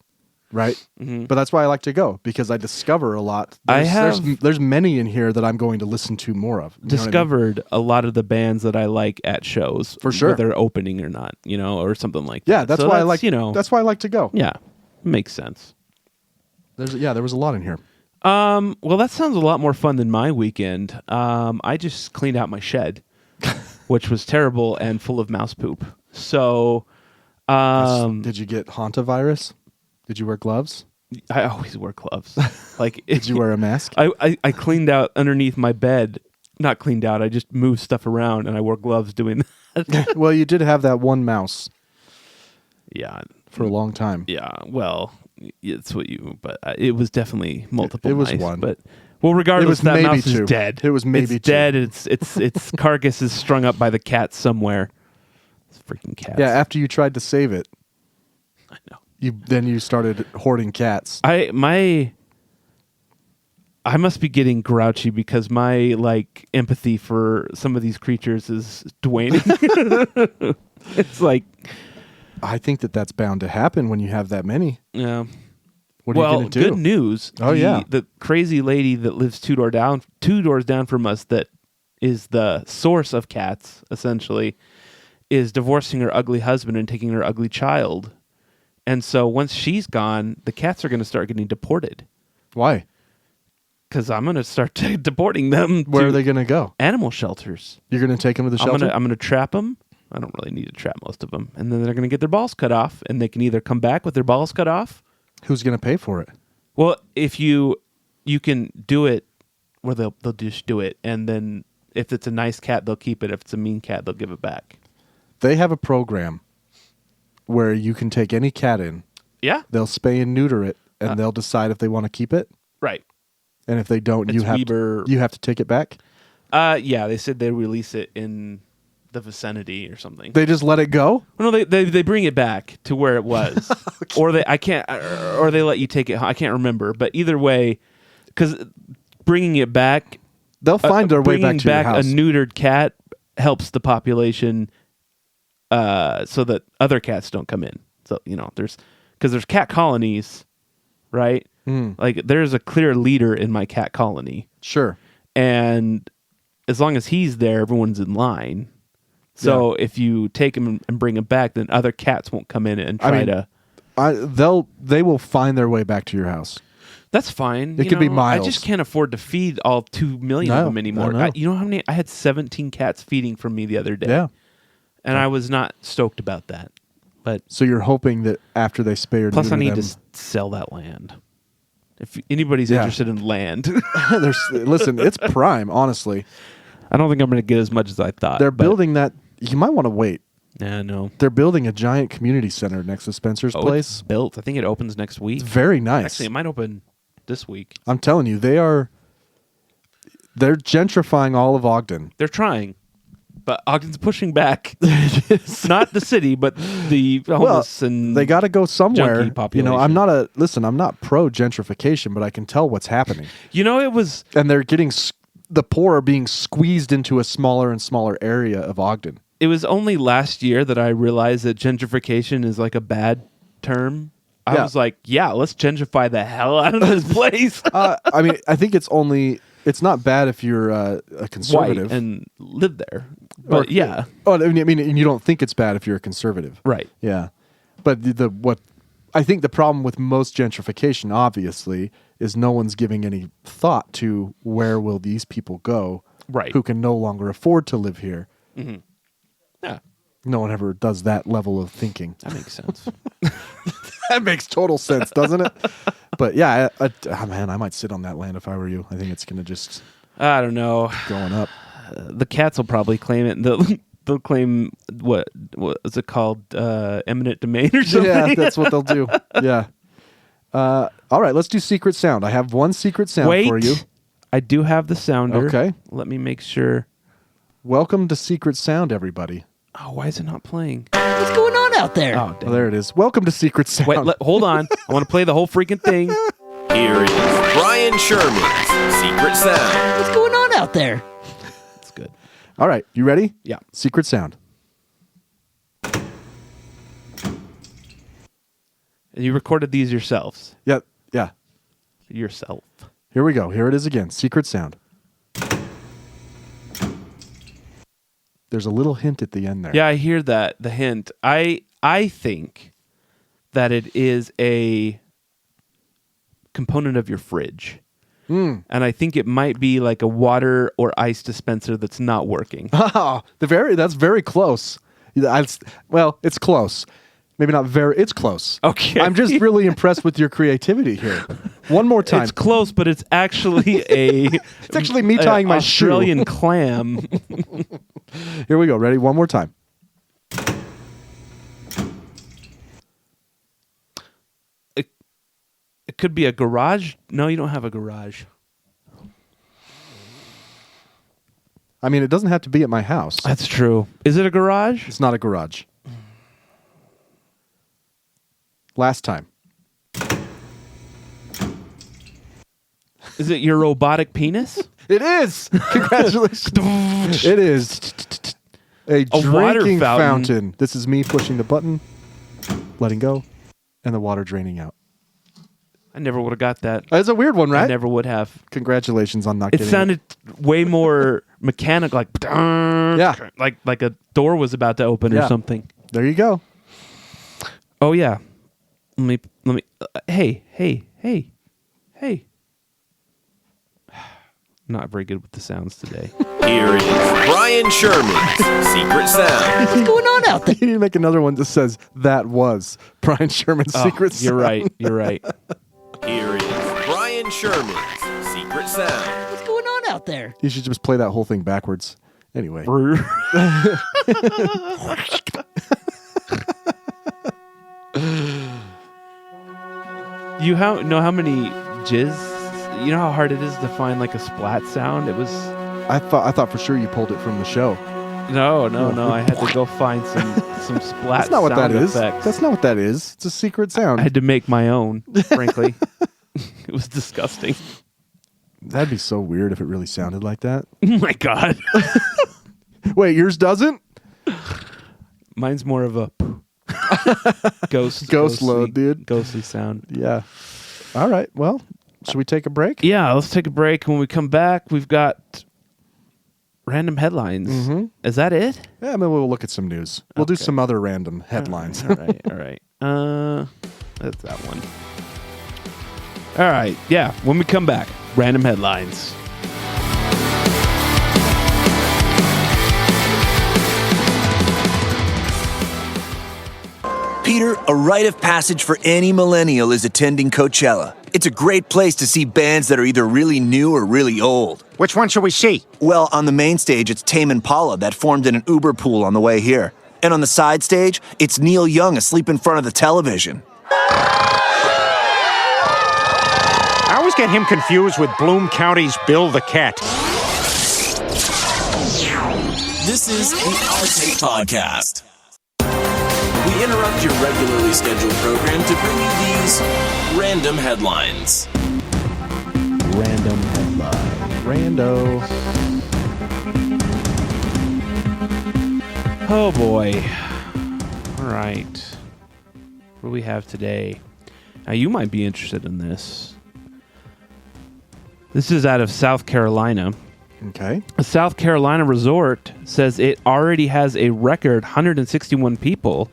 right? Mm-hmm. But that's why I like to go, because I discover a lot. There's many in here that I'm going to listen to more of. Discovered a lot of the bands that I like at shows, for sure, whether they're opening or not, or something like that. Yeah, that's why I like. That's why I like to go. Yeah, makes sense. There was a lot in here. Well, that sounds a lot more fun than my weekend. I just cleaned out my shed, which was terrible and full of mouse poop. So, did you get hantavirus? Did you wear gloves? I always wear gloves. Like, did you wear a mask? I cleaned out underneath my bed. Not cleaned out. I just moved stuff around, and I wore gloves doing that. Well, you did have that one mouse. Yeah, for a long time. Yeah, well. It's what you, but it was definitely multiple. It was mice, one, but regardless, that mouse is dead. It was maybe it's dead. Its carcass is strung up by the cat somewhere. It's freaking cats. Yeah, after you tried to save it, I know. You started hoarding cats. I must be getting grouchy because my empathy for some of these creatures is waning. It's like. I think that's bound to happen when you have that many. Yeah. What are you going to do? Good news. The crazy lady that lives two doors down from us, that is the source of cats, essentially, is divorcing her ugly husband and taking her ugly child. And so once she's gone, the cats are going to start getting deported. Why? Because I'm going to start deporting them. Where are they going to go? Animal shelters. You're going to take them to the shelter? I'm going to trap them. I don't really need to trap most of them. And then they're going to get their balls cut off, and they can either come back with their balls cut off. Who's going to pay for it? Well, if you can do it where they'll just do it, and then if it's a nice cat, they'll keep it. If it's a mean cat, they'll give it back. They have a program where you can take any cat in. Yeah. They'll spay and neuter it, and they'll decide if they want to keep it. Right. And if they don't, you have to take it back? Yeah, they said they release it in the vicinity or something. They just let it go? No, they bring it back to where it was. Okay. Or they let you take it. I can't remember, but either way, because bringing it back, they'll find their way back to your house. A neutered cat helps the population, so that other cats don't come in. So there's cat colonies, right? Like there's a clear leader in my cat colony. Sure. And as long as he's there, everyone's in line. So if you take him and bring him back, then other cats won't come in and try to. They will find their way back to your house. That's fine. It could be miles. I just can't afford to feed all 2 million of them anymore. You know how many? I had 17 cats feeding from me the other day. Yeah, and I was not stoked about that. But so you're hoping that after they spay or plus, I need them, to sell that land. If anybody's interested in land, listen, it's prime. Honestly, I don't think I'm going to get as much as I thought. They're building that. You might want to wait. Yeah, no. They're building a giant community center next to Spencer's place. It's built. I think it opens next week. It's very nice. Actually, it might open this week. I'm telling you, they're gentrifying all of Ogden. They're trying, but Ogden's pushing back. Not the city, but the homeless and they got to go somewhere. Junkie population. I'm not pro gentrification, but I can tell what's happening. And they're getting the poor are being squeezed into a smaller and smaller area of Ogden. It was only last year that I realized that gentrification is like a bad term. I was like, let's gentrify the hell out of this place. I mean, I think it's not bad if you're a conservative. White and live there. But I mean, you don't think it's bad if you're a conservative. Right. Yeah. But I think the problem with most gentrification, obviously, is no one's giving any thought to where will these people go who can no longer afford to live here. Mm-hmm. Yeah. No one ever does that level of thinking. That makes sense. That makes total sense, doesn't it? But yeah, man, I might sit on that land if I were you. I think it's going to just... I don't know. Going up. The cats will probably claim it. They'll claim, what is it called? Eminent domain or something? Yeah, that's what they'll do. Yeah. All right, let's do secret sound. I have one secret sound for you. I do have the sounder. Okay. Let me make sure. Welcome to Secret Sound, everybody. Oh, why is it not playing? What's going on out there? Oh, well, there it is. Welcome to Secret Sound. Wait, hold on. I want to play the whole freaking thing. Here is Bryan Sherman's Secret Sound. What's going on out there? It's good. All right, you ready? Yeah. Secret sound. And you recorded these yourselves. Yeah. Yeah. Yourself. Here we go. Here it is again. Secret sound. There's a little hint at the end there. Yeah, I hear that. The hint. I think that it is a component of your fridge. And I think it might be like a water or ice dispenser that's not working. Oh, that's very close. Well, it's close. Maybe not very. It's close. Okay. I'm just really impressed with your creativity here. One more time. It's close, but it's actually It's actually me tying my shoe. Australian clam. Here we go. Ready? One more time. It could be a garage. No, you don't have a garage. I mean, it doesn't have to be at my house. That's true. Is it a garage? It's not a garage. Last time. Is it your robotic penis? It is. Congratulations. It is. A water drinking fountain. fountain. This is me pushing the button, letting go, and the water draining out. I never would have got that. It's a weird one, right? I never would have. Congratulations on not It getting sounded way more mechanical, like Yeah. like a door was about to open or Yeah. something. There you go. Oh yeah. Let me. Hey. Not very good with the sounds today. Here is Bryan Sherman's Secret Sound. What's going on out there? You need to make another one that says that was Bryan Sherman's secret sound. You're right. You're right. Here is Bryan Sherman's Secret Sound. What's going on out there? You should just play that whole thing backwards. Anyway. You know how many jizz? You know how hard it is to find like a splat sound? It was. I thought for sure you pulled it from the show. No. I had to go find some splat. That's not what that sound is. effects. That's not what that is. It's a secret sound. I had to make my own. Frankly, it was disgusting. That'd be so weird if it really sounded like that. Oh my god. Wait, yours doesn't? Mine's more of a ghost load, dude. Ghostly sound. Yeah. All right. Well, should we take a break? Yeah, let's take a break. When we come back, we've got random headlines. Mm-hmm. Is that it? Yeah, maybe we'll look at some news. We'll do Okay. some other random headlines. All right. That's that one. All right. Yeah, when we come back, random headlines. Peter, a rite of passage for any millennial is attending Coachella. It's a great place to see bands that are either really new or really old. Which one should we see? Well, on the main stage, it's Tame Impala that formed in an Uber pool on the way here. And on the side stage, it's Neil Young asleep in front of the television. I always get him confused with Bloom County's Bill the Cat. This is the Our Take Podcast. We interrupt your regularly scheduled program to bring you these random headlines. Random headlines. Rando. Oh boy. All right. What do we have today? Now you might be interested in this. This is out of South Carolina. Okay. A South Carolina resort says it already has a record 161 people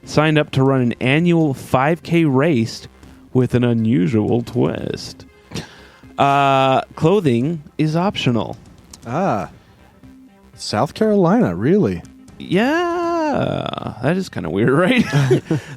signed up to run an annual 5K race with an unusual twist. Clothing is optional. Ah. South Carolina, really? Yeah, that is kind of weird, right?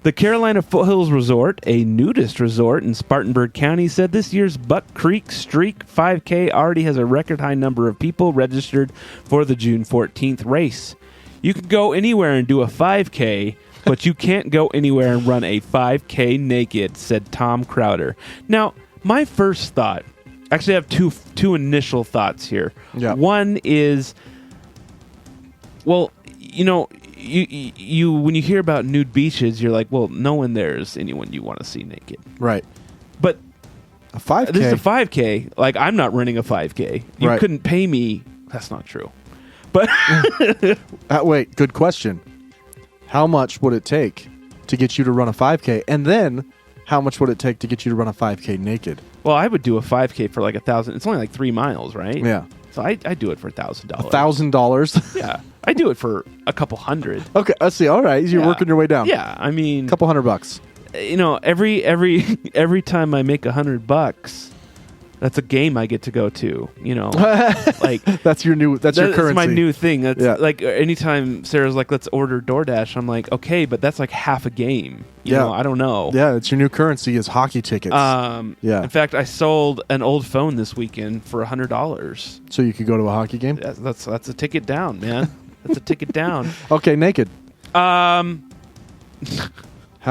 The Carolina Foothills Resort, a nudist resort in Spartanburg County, said this year's Buck Creek Streak 5K already has a record high number of people registered for the June 14th race. You can go anywhere and do a 5K, but you can't go anywhere and run a 5K naked, said Tom Crowder. Now, my first thought, actually I have two initial thoughts here. Yeah. One is, well, you know, you when you hear about nude beaches, you're like, well, no one there is anyone you want to see naked. Right. But a 5K. This is a 5K. Like, I'm not running a 5K. You Right. couldn't pay me. That's not true. But Wait, good question. How much would it take to get you to run a 5K? And then how much would it take to get you to run a 5K naked? well, I would do a 5K for like 1,000. It's only like 3 miles, right? Yeah. So I do it for $1,000. $1,000? Yeah, I do it for a couple hundred. Okay, I see. All right, you're Yeah. working your way down. Yeah, I mean, Couple $100. every time I make $100, that's a game I get to go to. Like That's your currency. That's my new thing. That's Yeah. like anytime Sarah's like, let's order DoorDash, I'm like, okay, but that's like half a game. You know, I don't know. Yeah, it's your new currency is hockey tickets. Yeah. In fact, I sold an old phone this weekend for $100. So you could go to a hockey game? That's a ticket down, man. That's a ticket down. Okay, naked. How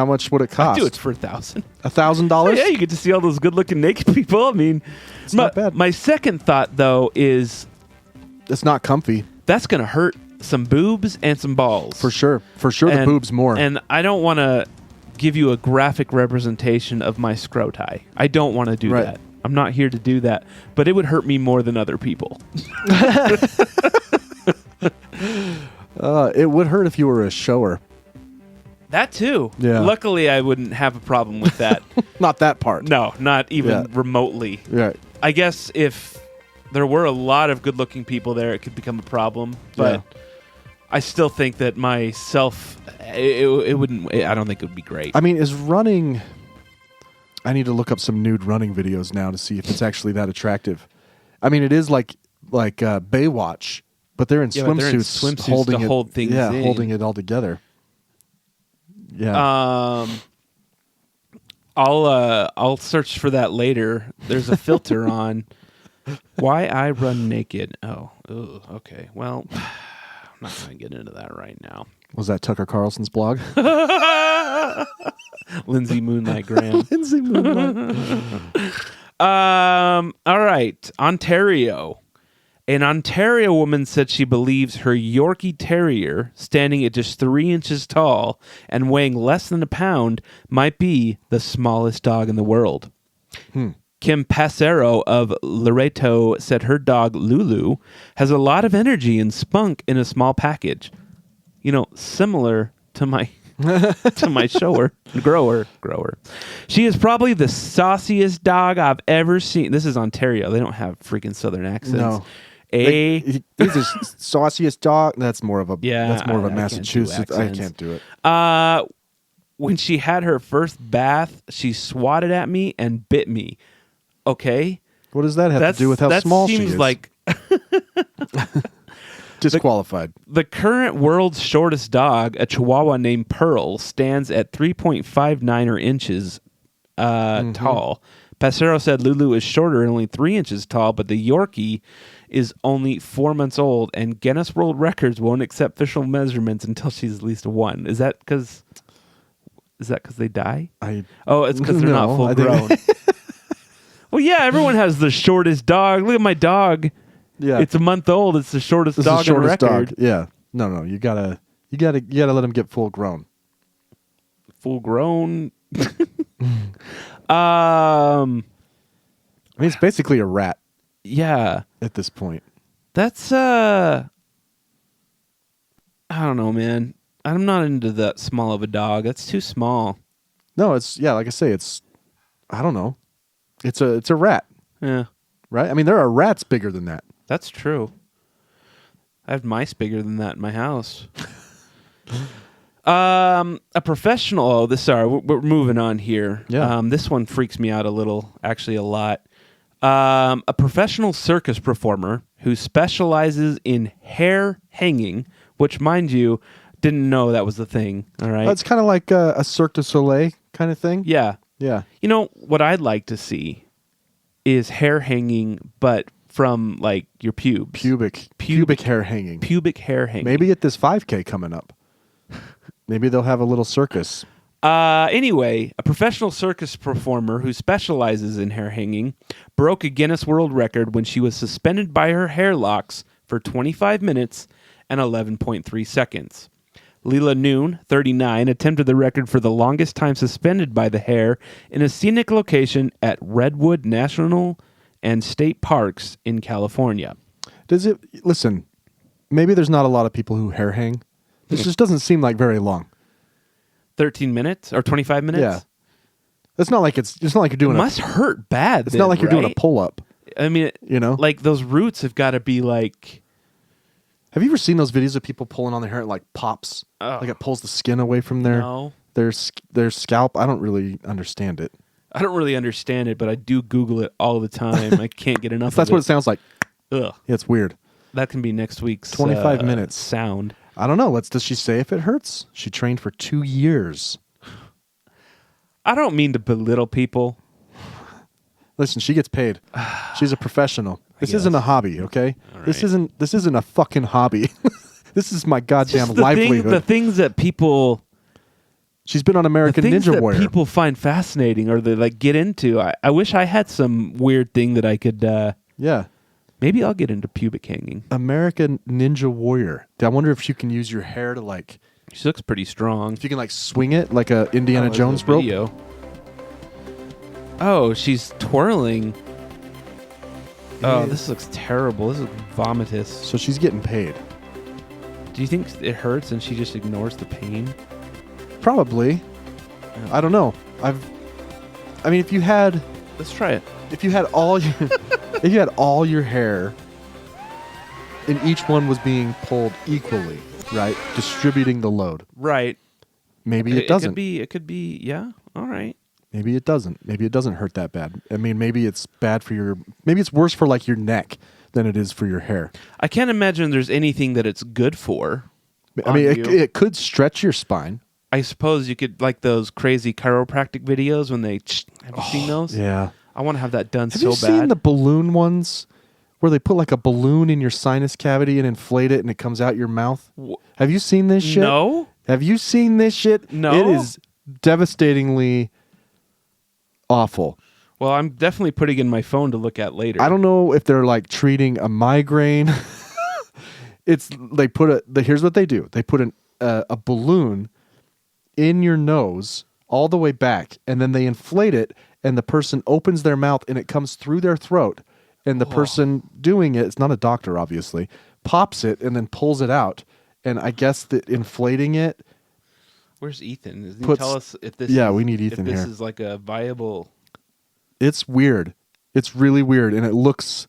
much would it I cost? do it for $1,000. $1,000? Yeah, you get to see all those good-looking naked people. I mean, It's not bad. My second thought, though, is It's not comfy. that's going to hurt some boobs and some balls. For sure. For sure, the boobs more. And I don't want to give you a graphic representation of my scroti. I don't want to do Right. that. I'm not here to do that. But it would hurt me more than other people. It would hurt if you were a shower. That too. Yeah. Luckily, I wouldn't have a problem with that. Not that part. No, not even Yeah. remotely. Right. I guess if there were a lot of good-looking people there, it could become a problem. But I still think that myself, it wouldn't. I don't think it would be great. I mean, is running... I need to look up some nude running videos now to see if it's actually that attractive. I mean, it is like Baywatch, but they're in Yeah, but they're in swimsuits, swimsuits holding to it, hold things in. holding it all together. Yeah. I'll search for that later. There's a filter on why I run naked. Oh, ugh, okay. Well, I'm not going to get into that right now. Was that Tucker Carlson's blog? Lindsay Moonlight Graham. Lindsay Moonlight. All right. Ontario. An Ontario woman said she believes her Yorkie Terrier, standing at just 3 inches tall and weighing less than a pound, might be the smallest dog in the world. Kim Passero of Loreto said her dog, Lulu, has a lot of energy and spunk in a small package. Similar to my to my grower. She is probably the sauciest dog I've ever seen. This is Ontario. They don't have freaking Southern accents. No. He's the sauciest dog. That's more of a Massachusetts. I can't do it. When she had her first bath, she swatted at me and bit me. Okay, What does that have to do with how small she is? That seems like disqualified. the current world's shortest dog, a Chihuahua named Pearl, stands at 3.59 inches tall. Passero said Lulu is shorter and only 3 inches tall, but the Yorkie is only 4 months old, and Guinness World Records won't accept official measurements until she's at least 1. Is that because they die? It's because they're not full grown. Well, yeah, everyone has the shortest dog. Look at my dog. Yeah, It's a month old. It's the shortest dog on record. Yeah, no, you gotta let him get full grown. Full grown. I mean, it's basically a rat. Yeah. At this point, That's I don't know, man. I'm not into that small of a dog. That's too small. no, it's like I say, it's I don't know, it's a rat, Yeah, right? I mean, there are rats bigger than that. that's true. I have mice bigger than that in my house. A professional. We're moving on here. Yeah. This one freaks me out a little, actually a lot. A professional circus performer who specializes in hair hanging, which, mind you, didn't know that was the thing. All right. It's kind of like a Cirque du Soleil kind of thing. Yeah. Yeah. You know, what I'd like to see is hair hanging, but from like your pubes. Pubic hair hanging. Pubic hair hanging. Maybe at this 5K coming up. Maybe they'll have a little circus. Anyway, a professional circus performer who specializes in hair hanging broke a Guinness World Record when she was suspended by her hair locks for 25 minutes and 11.3 seconds. Leela Noon, 39, attempted the record for the longest time suspended by the hair in a scenic location at Redwood National and State Parks in California. Listen, maybe there's not a lot of people who hair hang. This just doesn't seem like very long. 13 minutes or 25 minutes? Yeah. It's not like it's not like you're doing it must hurt bad. It's then, not like you're doing a right? pull up. I mean, like those roots have got to be like. Have you ever seen those videos of people pulling on their hair and like pops? Oh. Like it pulls the skin away from their scalp. I don't really understand it. I don't really understand it, but I do Google it all the time. I can't get enough That's of what it sounds like. Ugh. Yeah, it's weird. That can be next week's 25 minutes sound. I don't know. Does she say if it hurts? She trained for 2 years. I don't mean to belittle people. Listen, she gets paid. She's a professional. This isn't a hobby, okay? Right. This isn't a fucking hobby. This is my goddamn livelihood. The things that people. She's been on American Ninja Warrior. People find fascinating or they like get into. I wish I had some weird thing that I could. Yeah. Maybe I'll get into pubic hanging. American Ninja Warrior. I wonder if you can use your hair to like. She looks pretty strong. If you can like swing it like a Indiana Jones rope. Video. Oh, she's twirling. Oh, this looks terrible. This is vomitous. So she's getting paid. Do you think it hurts and she just ignores the pain? Probably. I don't know. I mean, if you had. Let's try it. If you had all your, if you had all your hair, and each one was being pulled equally, right, distributing the load. Right. Maybe it doesn't. It could be. Yeah. All right. Maybe it doesn't. Maybe it doesn't hurt that bad. I mean, maybe it's bad for your. Maybe it's worse for like your neck than it is for your hair. I can't imagine there's anything that it's good for. I mean, it could stretch your spine. I suppose you could like those crazy chiropractic videos when they. Have you seen those? Yeah. I want to have that done Have so you bad. seen the balloon ones where they put like a balloon in your sinus cavity and inflate it and it comes out your mouth? Have you seen this shit? No. Have you seen this shit? No. It is devastatingly awful. Well, I'm definitely putting in my phone to look at later. I don't know if they're like treating a migraine. Here's what they do. They put a balloon in your nose all the way back, and then they inflate it, and the person opens their mouth, and it comes through their throat, and the person doing it's not a doctor, obviously, pops it and then pulls it out, and I guess that inflating it. Where's Ethan? Does he tell us if this? Yeah, we need Ethan if this here. is like a viable. It's weird. It's really weird, and it looks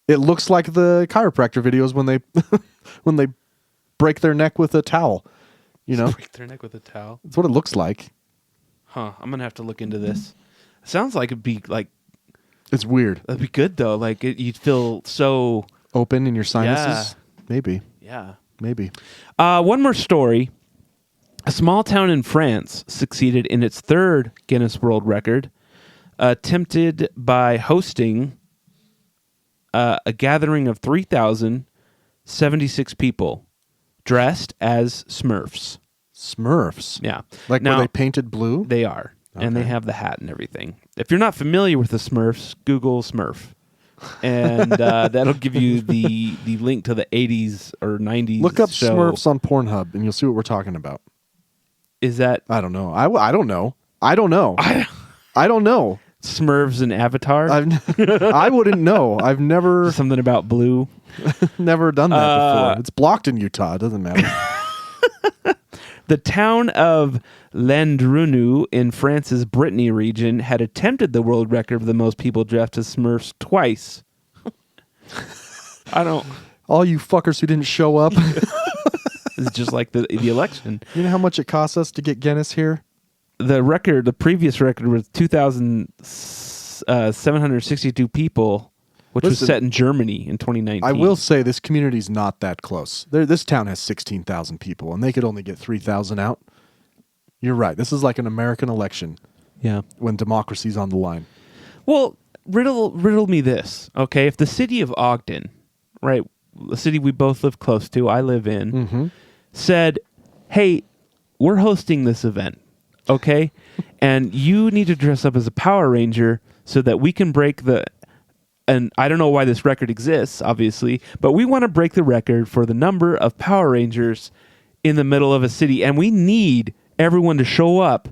like the chiropractor videos when they when they break their neck with a towel. You know, Break their neck with a towel. That's what it looks like. Huh. I'm gonna have to look into this. Sounds like it'd be like. It's weird. That'd be good though. Like you'd feel so open in your sinuses. Yeah. Maybe. Yeah. Maybe. One more story. A small town in France succeeded in its third Guinness World Record, attempted by hosting a gathering of 3,076 people dressed as Smurfs. Smurfs? Yeah. Like now, were they painted blue? They are. Okay. And they have the hat and everything. If you're not familiar with the Smurfs, Google Smurf. And that'll give you the link to the 80s or 90s Look up show. Smurfs on Pornhub and you'll see what we're talking about. Is that... I don't know. I don't know. I don't know. I don't know. Smurfs and Avatar? I wouldn't know. I've never... Something about blue? Never done that before. It's blocked in Utah. It doesn't matter. The town of Landrunu in France's Brittany region had attempted the world record of the most people dressed as Smurfs twice. I don't... All you fuckers who didn't show up. It's just like the election. You know how much it costs us to get Guinness here? The previous record was 2,762 people, which was set in Germany in 2019. I will say this community's not that close. This town has 16,000 people, and they could only get 3,000 out. You're right. This is like an American election. Yeah. When democracy's on the line. Well, riddle me this, okay? If the city of Ogden, right, the city we both live close to, I live in, said, hey, we're hosting this event, okay? And you need to dress up as a Power Ranger so that we can break and I don't know why this record exists, obviously, but we want to break the record for the number of Power Rangers in the middle of a city, and we need everyone to show up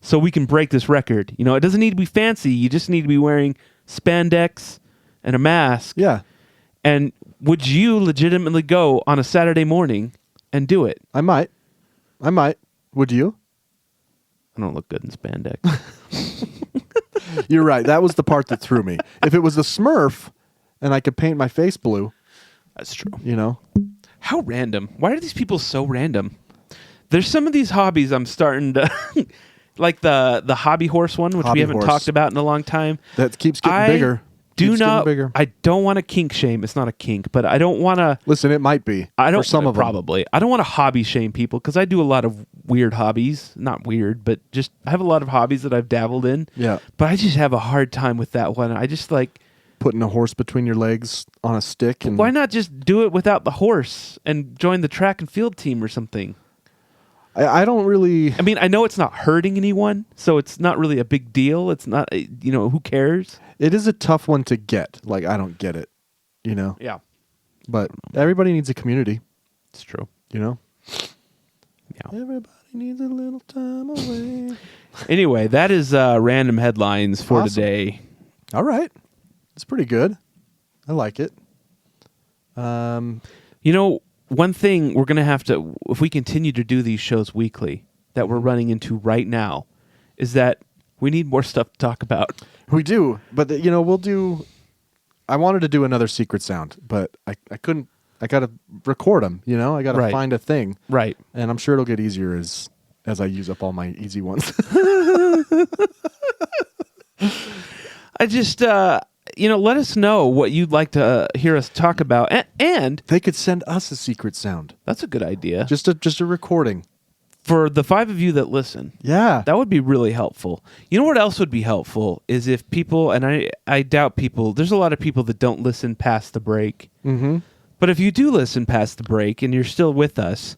so we can break this record. You know, it doesn't need to be fancy. You just need to be wearing spandex and a mask. Yeah. And would you legitimately go on a Saturday morning and do it? I might. Would you? I don't look good in spandex. You're right. That was the part that threw me. If it was a Smurf and I could paint my face blue, That's true. you know. How random. Why are these people so random? There's some of these hobbies I'm starting to... like the hobby horse one, which Hobby we haven't horse. talked about in a long time. That keeps getting bigger. I don't want to kink shame. It's not a kink, but I don't want to... Listen, it might be. I don't for some of them. probably. I don't want to hobby shame people because I do a lot of weird hobbies. Not weird, but just I have a lot of hobbies that I've dabbled in. Yeah. But I just have a hard time with that one. I just like... Putting a horse between your legs on a stick. And Why not just do it without the horse and join the track and field team or something? I don't really... I mean, I know it's not hurting anyone, so it's not really a big deal. It's not, who cares? It is a tough one to get. Like, I don't get it, you know? Yeah. But everybody needs a community, It's true. you know? Yeah. Everybody needs a little time away. Anyway, that is random headlines for Awesome. today. All right. It's pretty good. I like it. One thing we're going to have to, if we continue to do these shows weekly, that we're running into right now, is that we need more stuff to talk about. We do. But, we'll do... I wanted to do another secret sound, but I couldn't... I got to record them, I got to Right. find a thing. Right. And I'm sure it'll get easier as I use up all my easy ones. I just, let us know what you'd like to hear us talk about. And They could send us a secret sound. that's a good idea. Just a recording. For the 5 of you that listen, Yeah. that would be really helpful. You know what else would be helpful is if people, and I doubt people, there's a lot of people that don't listen past the break. Mm-hmm. But if you do listen past the break and you're still with us,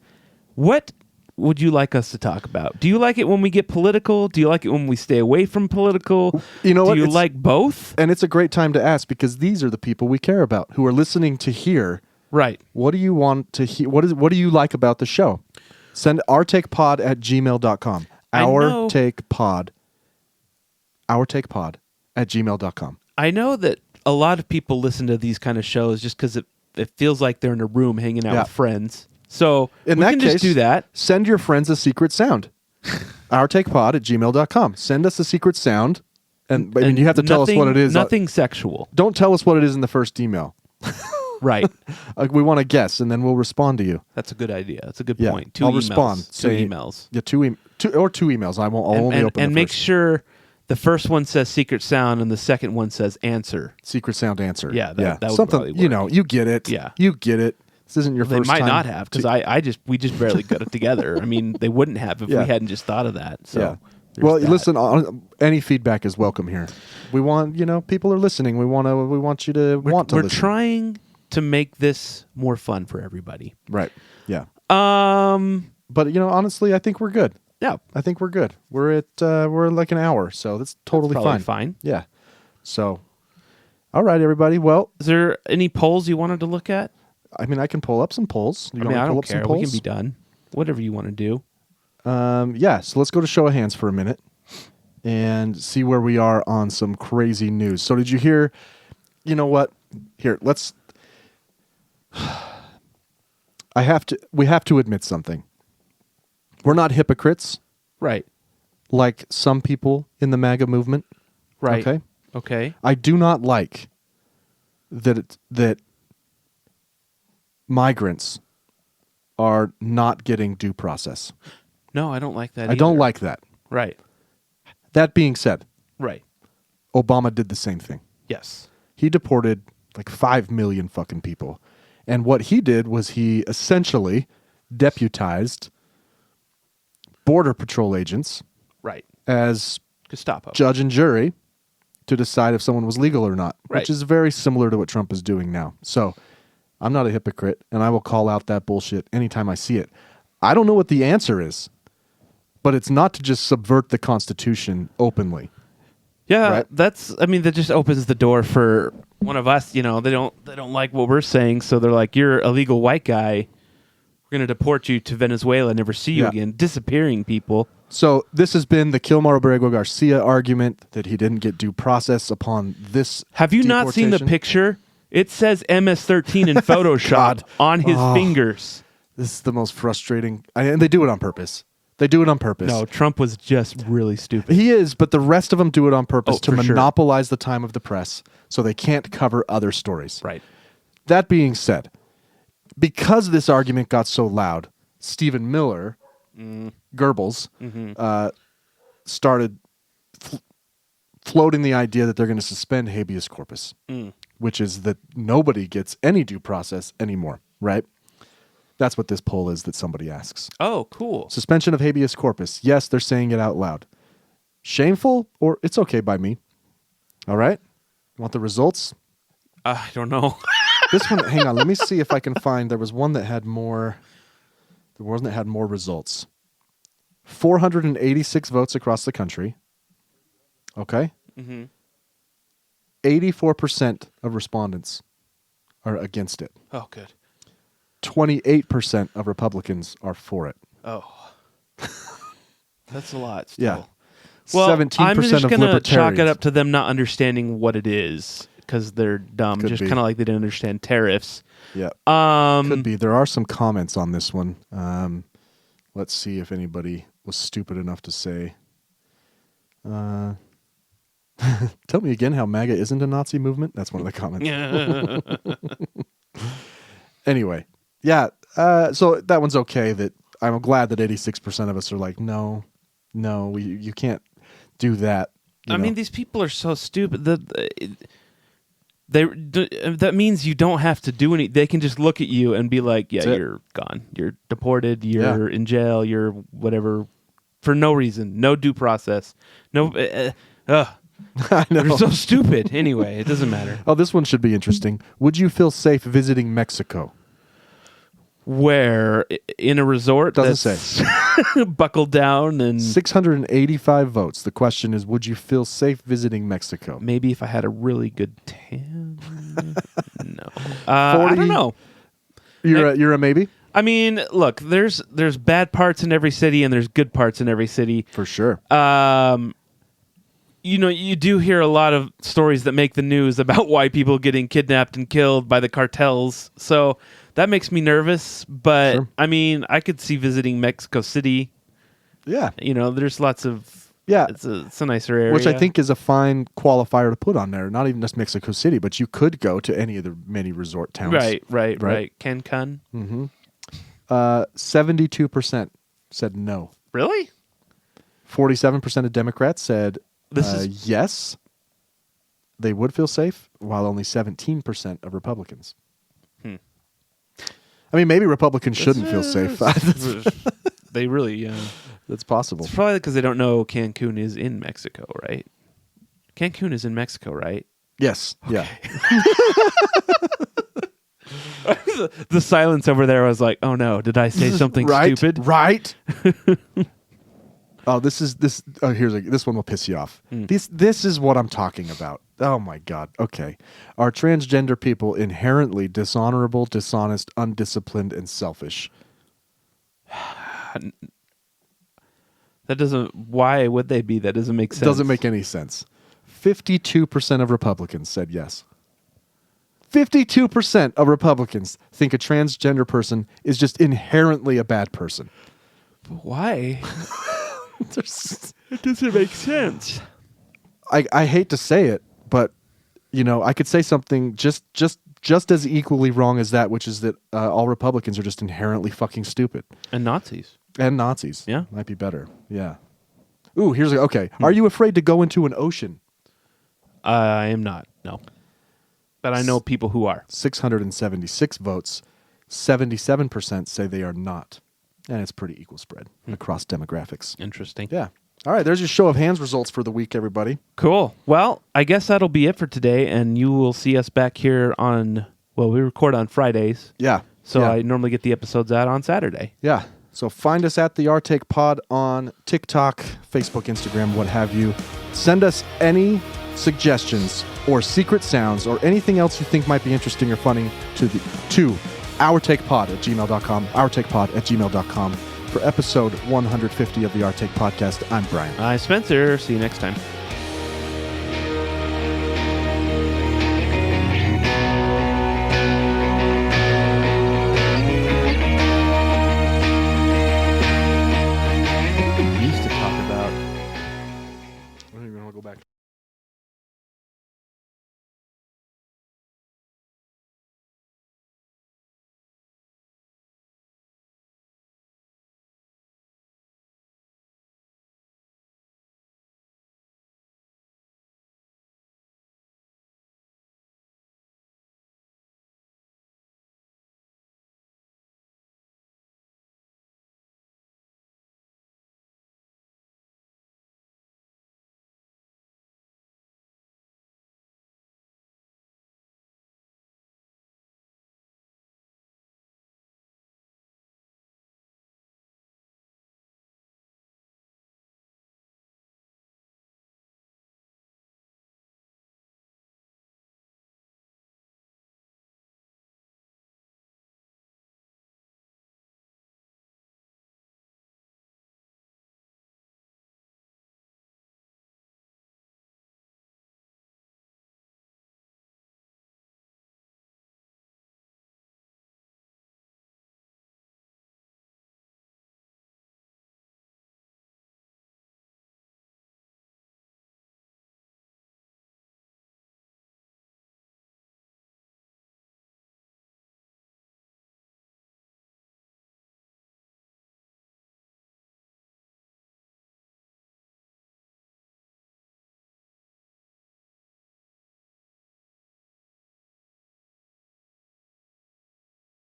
what would you like us to talk about? Do you like it when we get political? Do you like it when we stay away from political? You know what? Do you It's- like both? And it's a great time to ask because these are the people we care about who are listening to hear. Right. What do you want to hear? What do you like about the show? Send ourtakepod at gmail.com. Ourtakepod at gmail.com. I know that a lot of people listen to these kind of shows just because it feels like they're in a room hanging out Yeah. with friends. So In we that can case, just do that. Send your friends a secret sound. Ourtakepod at gmail.com. Send us a secret sound. And you have to tell us what it is. Nothing sexual. Don't tell us what it is in the first email. Right. We want to guess, and then we'll respond to you. That's a good idea. That's a good Yeah, point. 2 I'll emails. respond. 2 Say- emails. Yeah, two emails. I'll only open And the make first. sure the first one says secret sound and the second one says answer. Secret sound answer. Yeah, that would something. probably work. You get it. Yeah. you get it. This isn't your They first might time. not have because we just barely got it together. I mean, they wouldn't have if Yeah. we hadn't just thought of that. So Yeah. there's Well, that. listen. Any feedback is welcome here. We want people are listening. We want you to want to We're listen. trying to make this more fun for everybody. Right. Yeah. But Honestly, I think we're good. yeah, I think we're good. We're like an hour, so that's totally probably fine. fine. Yeah. So, all right, everybody. Well, Is there any polls you wanted to look at? I mean, I can pull up some polls. You I want mean, to I pull don't up some care. We can polls? be done. Whatever you want to do. Yeah. So let's go to show of hands for a minute and see where we are on some crazy news. So did you hear? You know what? Here, let's. We have to admit something. We're not hypocrites Right. like some people in the MAGA movement. Right. Okay. Okay. I do not like that migrants are not getting due process. No, I don't like that. I don't either. like that. Right. That being said, Right. Obama did the same thing. Yes. He deported like 5 million fucking people. And what he did was he essentially deputized Border Patrol agents Right. as Gestapo. judge and jury to decide if someone was legal or not, Right. which is very similar to what Trump is doing now. So I'm not a hypocrite, and I will call out that bullshit anytime I see it. I don't know what the answer is, but it's not to just subvert the Constitution openly. Yeah, Right. that just opens the door for one of us, they don't like what we're saying, so they're like, you're a legal white guy. We're going to deport you to Venezuela, never see you Yeah. again, disappearing people. So this has been the Kilmar Borrego Garcia argument that he didn't get due process upon this. Have you not seen the deportation. picture It says MS-13 in Photoshop on his fingers. This is the most frustrating. And they do it on purpose. They do it on purpose. No, Trump was just really stupid. He is, but the rest of them do it on purpose to for sure. monopolize the time of the press so they can't cover other stories. Right. That being said, because this argument got so loud, Stephen Miller, Goebbels, started floating the idea that they're going to suspend habeas corpus, which is that nobody gets any due process anymore, right? That's what this poll is that somebody asks. Oh, cool. Suspension of habeas corpus. Yes, they're saying it out loud. Shameful or it's okay by me. All right? Want the results? I don't know. This one, hang on. Let me see if I can find. There was one that had more. There was one that had more results. 486 votes across the country. Okay? 84% of respondents are against it. Oh, good. 28% of Republicans are for it. Oh. That's a lot still. Yeah. Well, 17% I'm just of going to libertarians. chalk it up to them not understanding what it is because they're dumb, Could just be. kind of like they didn't understand tariffs. Yeah. Um, Could be. There are some comments on this one. Let's see if anybody was stupid enough to say. Tell me again how MAGA isn't a Nazi movement. That's one of the comments. Anyway, yeah. So that one's okay. That I'm glad that 86% of us are like, no, you can't do that. I mean, these people are so stupid. That means you don't have to do any. They can just look at you and be like, "Yeah, you're gone. You're deported. You're in jail. You're whatever, for no reason, no due process, no." I know. They're so stupid. Anyway, it doesn't matter. Oh, this one should be interesting. Would you feel safe visiting Mexico? Where in a resort? Doesn't say. Buckled down and 685 votes. The question is, would you feel safe visiting Mexico? Maybe if I had a really good tan. No, I don't know. You're a maybe. I mean, look, there's bad parts in every city and there's good parts in every city. For sure. You do hear a lot of stories that make the news about why people getting kidnapped and killed by the cartels. So that makes me nervous. But Sure. I mean, I could see visiting Mexico City. Yeah. There's lots of. Yeah. It's a nicer area. Which I think is a fine qualifier to put on there. Not even just Mexico City, but you could go to any of the many resort towns. Right. Cancun. 72% said no. Really? 47% of Democrats said yes, they would feel safe, while only 17% of Republicans. I mean, maybe Republicans shouldn't feel safe. They really, That's possible. It's probably because they don't know Cancun is in Mexico, right? Cancun is in Mexico, right? Yes. Yeah. The silence over there was like, oh no, did I say something stupid? Right. Oh, this one will piss you off. This is what I'm talking about. Oh my God. Okay. Are transgender people inherently dishonorable, dishonest, undisciplined, and selfish? That doesn't. Why would they be? That doesn't make sense. Doesn't make any sense. 52% of Republicans said yes. 52% of Republicans think a transgender person is just inherently a bad person. Why? It doesn't make sense. I hate to say it, but I could say something just as equally wrong as that, which is that all Republicans are just inherently fucking stupid. And Nazis. Yeah, might be better. Yeah. Ooh, okay. Are you afraid to go into an ocean? I am not. No. But I know people who are. 676 votes. 77% say they are not. And it's pretty equal spread across demographics. Interesting. Yeah. All right, there's your show of hands results for the week, everybody. Cool. Well, I guess that'll be it for today, and you will see us back here we record on Fridays. Yeah. So yeah. I normally get the episodes out on Saturday. Yeah. So find us at the Our Take Pod on TikTok, Facebook, Instagram, what have you. Send us any suggestions or secret sounds or anything else you think might be interesting or funny to ourtakepod@gmail.com, ourtakepod@gmail.com. For episode 150 of the Our Take Podcast, I'm Bryan. I'm Spencer. See you next time. back.